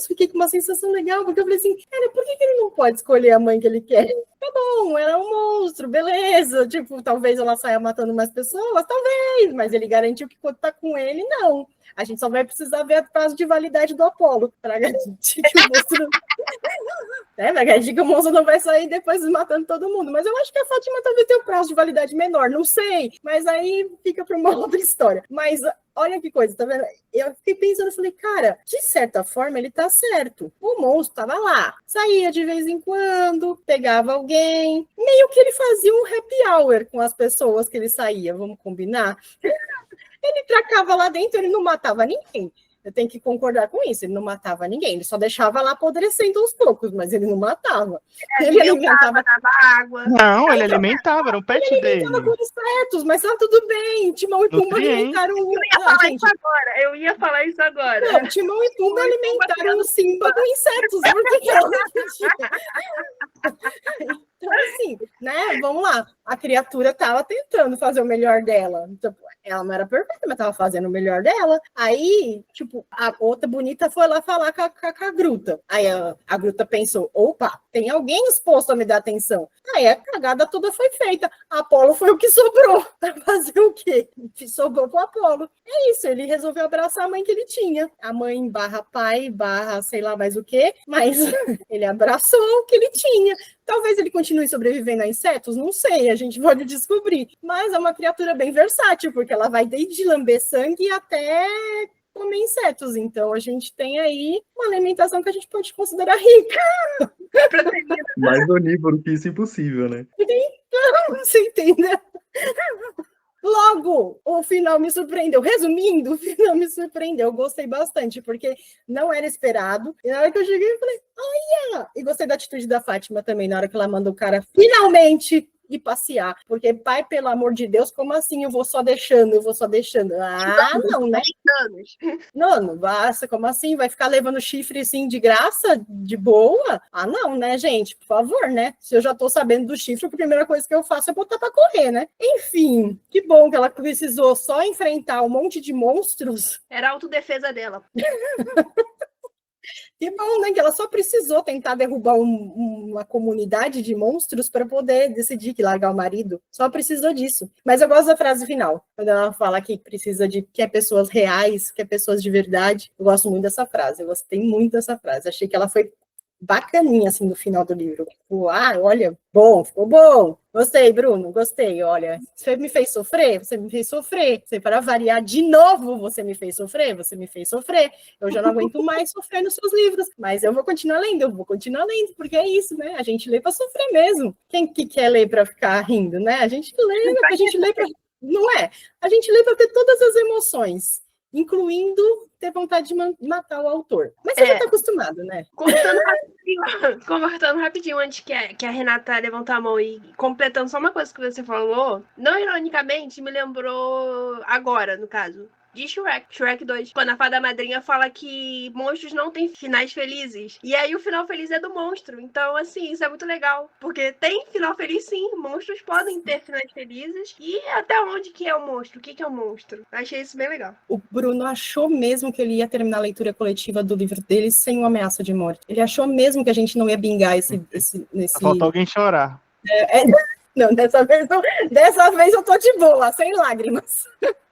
fiquei com uma sensação legal, porque eu falei assim, cara, por que ele não pode escolher a mãe que ele quer? Tá bom, ela é um monstro, beleza, tipo, talvez ela saia matando mais pessoas, talvez, mas ele garantiu que quando tá com ele, não. A gente só vai precisar ver a prazo de validade do Apolo, para garantir que o monstro... Para garantir que o monstro não vai sair depois matando todo mundo. Mas eu acho que a Fátima talvez tenha um prazo de validade menor, não sei. Mas aí fica para uma outra história. Mas olha que coisa, tá vendo? Eu fiquei pensando, falei, cara, de certa forma ele tá certo. O monstro tava lá, saía de vez em quando, pegava alguém, meio que ele fazia um happy hour com as pessoas que ele saía, vamos combinar? Ele tracava lá dentro, ele não matava ninguém. Eu tenho que concordar com isso, ele não matava ninguém, ele só deixava lá apodrecendo aos poucos, mas ele não matava. Ele alimentava, dava água. Não, ele alimentava, era um pet ele dele. alimentava com insetos, mas tá tudo bem. Timão e Pumba Nutrientes. alimentaram Eu ia falar isso agora. Não, Timão e Pumba alimentaram o Simba com insetos. Por que ela não podia? Então, assim, né? Vamos lá. A criatura estava tentando fazer o melhor dela. Então, ela não era perfeita, mas estava fazendo o melhor dela. Aí, tipo, a outra bonita foi lá falar com a Gruta. Aí a Gruta pensou, opa, tem alguém disposto a me dar atenção. Aí a cagada toda foi feita. A Apolo foi o que sobrou. Pra fazer o quê? Sobrou pro Apolo. É isso, ele resolveu abraçar a mãe que ele tinha. A mãe barra pai, barra sei lá mais o quê, mas ele abraçou o que ele tinha. Talvez ele continue sobrevivendo a insetos, não sei, a gente pode descobrir. Mas é uma criatura bem versátil, porque ela vai desde lamber sangue até comer insetos. Então a gente tem aí uma alimentação que a gente pode considerar rica. Mais onívoro que isso, impossível, né? Então, você entendeu? Logo, o final me surpreendeu. Resumindo, o final me surpreendeu. Eu gostei bastante, porque não era esperado. E na hora que eu cheguei, eu falei, olha! E gostei da atitude da Fátima também, na hora que ela manda o cara finalmente ir passear. Porque, pai, pelo amor de Deus, como assim? Eu vou só deixando. Ah, não, né? Não basta, como assim? Vai ficar levando chifre assim de graça, de boa? Ah, não, né, gente? Por favor, né? Se eu já tô sabendo do chifre, a primeira coisa que eu faço é botar pra correr, né? Enfim, que bom que ela precisou só enfrentar um monte de monstros. Era a autodefesa dela. Que bom, né? Que ela só precisou tentar derrubar uma comunidade de monstros para poder decidir que largar o marido. Só precisou disso. Mas eu gosto da frase final, quando ela fala que precisa de que é pessoas reais, que é pessoas de verdade. Eu gosto muito dessa frase. Eu gostei muito dessa frase. Achei que ela foi bacaninha, assim, no final do livro. Tipo, olha, bom, ficou bom. Gostei, Bruno, gostei. Olha, você me fez sofrer? Você, para variar de novo, você me fez sofrer? Eu já não aguento mais sofrer nos seus livros, mas eu vou continuar lendo, porque é isso, né? A gente lê para sofrer mesmo. Quem que quer ler para ficar rindo, né? A gente lê para... Não é? A gente lê para ter todas as emoções, incluindo ter vontade de matar o autor. Mas você já está acostumado, né? Cortando rapidinho antes que a Renata levantar a mão e completando só uma coisa que você falou, não ironicamente, me lembrou agora, no caso, de Shrek 2. Quando a fada madrinha fala que monstros não têm finais felizes. E aí o final feliz é do monstro. Então, assim, isso é muito legal. Porque tem final feliz, sim. Monstros podem ter finais felizes. E até onde que é o monstro? O que é o monstro? Achei isso bem legal. O Bruno achou mesmo que ele ia terminar a leitura coletiva do livro dele sem uma ameaça de morte. Ele achou mesmo que a gente não ia bingar esse... Faltou alguém chorar. Não, dessa vez eu tô de boa, sem lágrimas.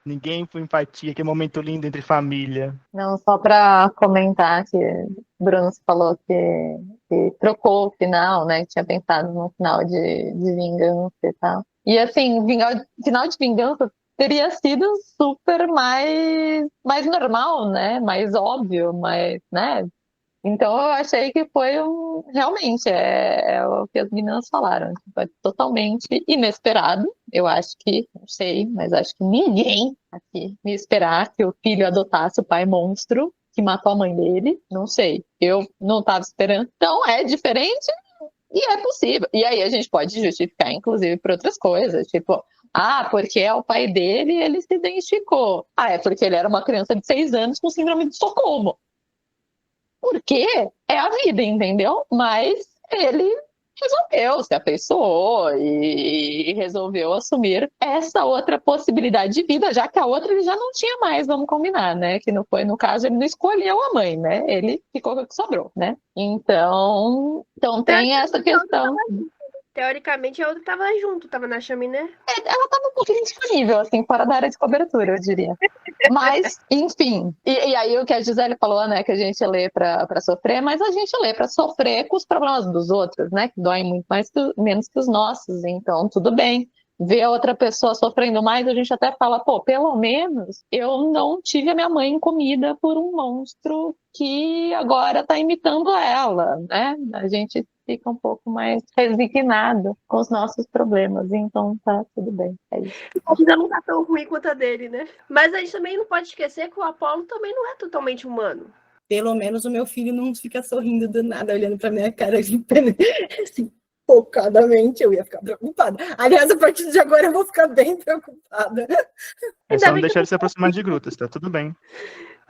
Ninguém com empatia, que momento lindo entre família. Não, só para comentar que o Bruno falou que trocou o final, né? Que tinha pensado no final de vingança e tal. E assim, final de vingança teria sido super mais normal, né? Mais óbvio, mais, né? Então eu achei que foi realmente é o que as meninas falaram, tipo, é totalmente inesperado. Eu acho que, não sei, mas acho que ninguém aqui me esperar que o filho adotasse o pai monstro que matou a mãe dele. Não sei, eu não estava esperando. Então é diferente e é possível. E aí a gente pode justificar, inclusive, por outras coisas, tipo, porque é o pai dele e ele se identificou. É porque ele era uma criança de 6 anos com síndrome de Estocolmo. Porque é a vida, entendeu? Mas ele resolveu, se afeiçoou e resolveu assumir essa outra possibilidade de vida, já que a outra ele já não tinha mais, vamos combinar, né? Que não foi, no caso, ele não escolheu a mãe, né? Ele ficou com o que sobrou, né? Então tem essa questão. Teoricamente, a outra tava junto, tava na chaminé. Ela estava um pouquinho disponível, assim, fora da área de cobertura, eu diria. Mas, enfim. E aí o que a Gisele falou, né, que a gente lê pra sofrer, mas a gente lê pra sofrer com os problemas dos outros, né, que doem muito menos que os nossos. Então, tudo bem. Ver a outra pessoa sofrendo mais, a gente até fala, pô, pelo menos eu não tive a minha mãe comida por um monstro que agora tá imitando ela, né? A gente fica um pouco mais resignado com os nossos problemas, então tá tudo bem, é isso. A vida não tá tão ruim quanto a dele, né? Mas a gente também não pode esquecer que o Apolo também não é totalmente humano. Pelo menos o meu filho não fica sorrindo do nada, olhando pra minha cara assim, focadamente, eu ia ficar preocupada. Aliás, a partir de agora eu vou ficar bem preocupada. É só não deixar ele se aproximar de grutas, tá tudo bem.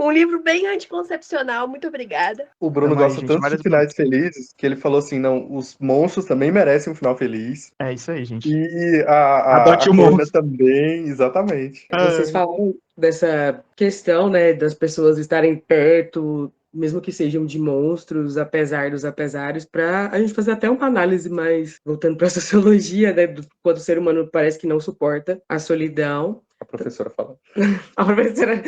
Um livro bem anticoncepcional, muito obrigada. O Bruno Tamo aí, gosta gente, tanto de várias finais felizes que ele falou assim: não, os monstros também merecem um final feliz. É isso aí, gente. E a Adote o Corna monstro. também, exatamente. Vocês falaram dessa questão, né, das pessoas estarem perto, mesmo que sejam de monstros, apesar dos apesares, para a gente fazer até uma análise mais voltando para a sociologia, né, quando o ser humano parece que não suporta a solidão. A professora fala. A professora.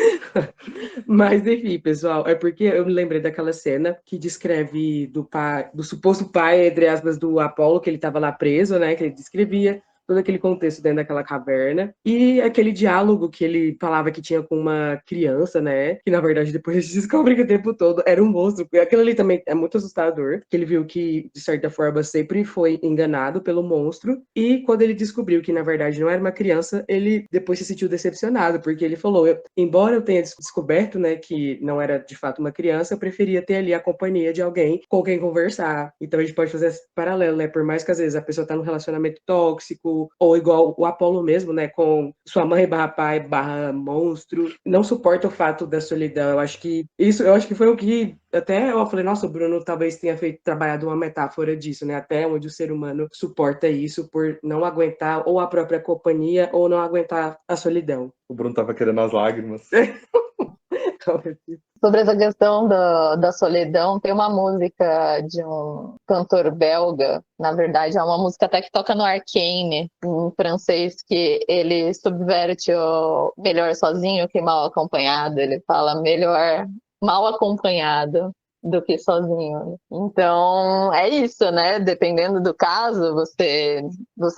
Mas enfim, pessoal, é porque eu me lembrei daquela cena que descreve do suposto pai, entre aspas, do Apolo, que ele estava lá preso, né? Que ele descrevia todo aquele contexto dentro daquela caverna. E aquele diálogo que ele falava que tinha com uma criança, né? Que na verdade depois a gente descobre que o tempo todo era um monstro. Aquilo ali também é muito assustador, que ele viu que, de certa forma, sempre foi enganado pelo monstro. E quando ele descobriu que na verdade não era uma criança, ele depois se sentiu decepcionado, porque ele falou: embora eu tenha descoberto, né, que não era de fato uma criança, eu preferia ter ali a companhia de alguém com quem conversar. Então a gente pode fazer esse paralelo, né? Por mais que às vezes a pessoa tá num relacionamento tóxico, ou igual o Apolo mesmo, né, com sua mãe / pai / monstro, não suporta o fato da solidão. Eu acho que foi o que até eu falei, nossa, o Bruno talvez tenha trabalhado uma metáfora disso, né, até onde o ser humano suporta isso por não aguentar ou a própria companhia ou não aguentar a solidão. O Bruno tava querendo as lágrimas. Sobre essa questão da solidão, tem uma música de um cantor belga, na verdade é uma música até que toca no Arcane, em francês, que ele subverte o melhor sozinho que mal acompanhado. Ele fala melhor mal acompanhado do que sozinho. Então, é isso, né? Dependendo do caso, você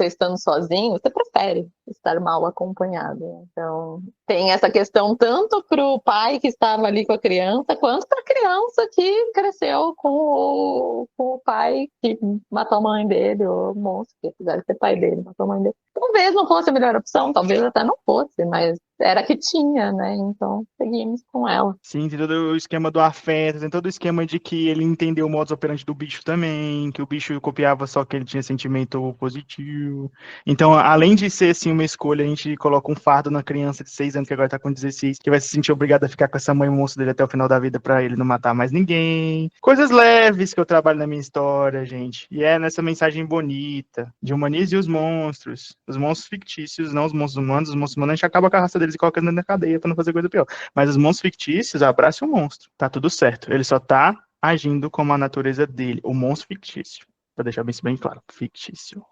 estando sozinho, você prefere estar mal acompanhado. Então, tem essa questão tanto para o pai que estava ali com a criança, quanto para a criança que cresceu com o pai que matou a mãe dele, ou o monstro que apesar de ser pai dele, matou a mãe dele. Talvez não fosse a melhor opção, talvez até não fosse, mas era que tinha, né? Então, seguimos com ela. Sim, tem todo o esquema do afeto, tem todo o esquema de que ele entendeu o modus operandi do bicho também, que o bicho copiava só que ele tinha sentimento positivo. Então, além de ser, assim, uma escolha, a gente coloca um fardo na criança de 6 anos, que agora tá com 16, que vai se sentir obrigada a ficar com essa mãe monstro dele até o final da vida pra ele não matar mais ninguém. Coisas leves que eu trabalho na minha história, gente. E é nessa mensagem bonita, de humanize os monstros fictícios, não os monstros humanos. Os monstros humanos a gente acaba com a raça deles e coloca dentro da cadeia pra não fazer coisa pior. Mas os monstros fictícios, abrace o monstro. Tá tudo certo. Ele só tá agindo como a natureza dele, o monstro fictício. Pra deixar bem claro, fictício.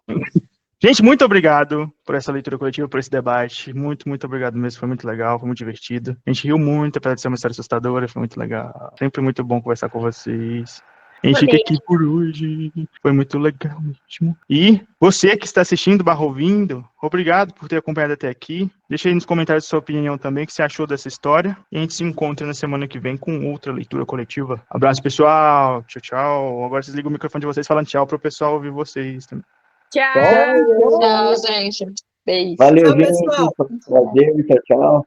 Gente, muito obrigado por essa leitura coletiva, por esse debate. Muito obrigado mesmo. Foi muito legal, foi muito divertido. A gente riu muito, apesar de ser uma história assustadora, foi muito legal. Sempre muito bom conversar com vocês. A gente fica aqui por hoje. Foi muito legal mesmo. E você que está assistindo, ouvindo, obrigado por ter acompanhado até aqui. Deixa aí nos comentários a sua opinião também, o que você achou dessa história. E a gente se encontra na semana que vem com outra leitura coletiva. Abraço, pessoal. Tchau, tchau. Agora vocês ligam o microfone de vocês falando tchau para o pessoal ouvir vocês também. Tchau! Tchau, gente. Beijo. Valeu, Tchau, gente. pessoal. Prazer, tchau, tchau.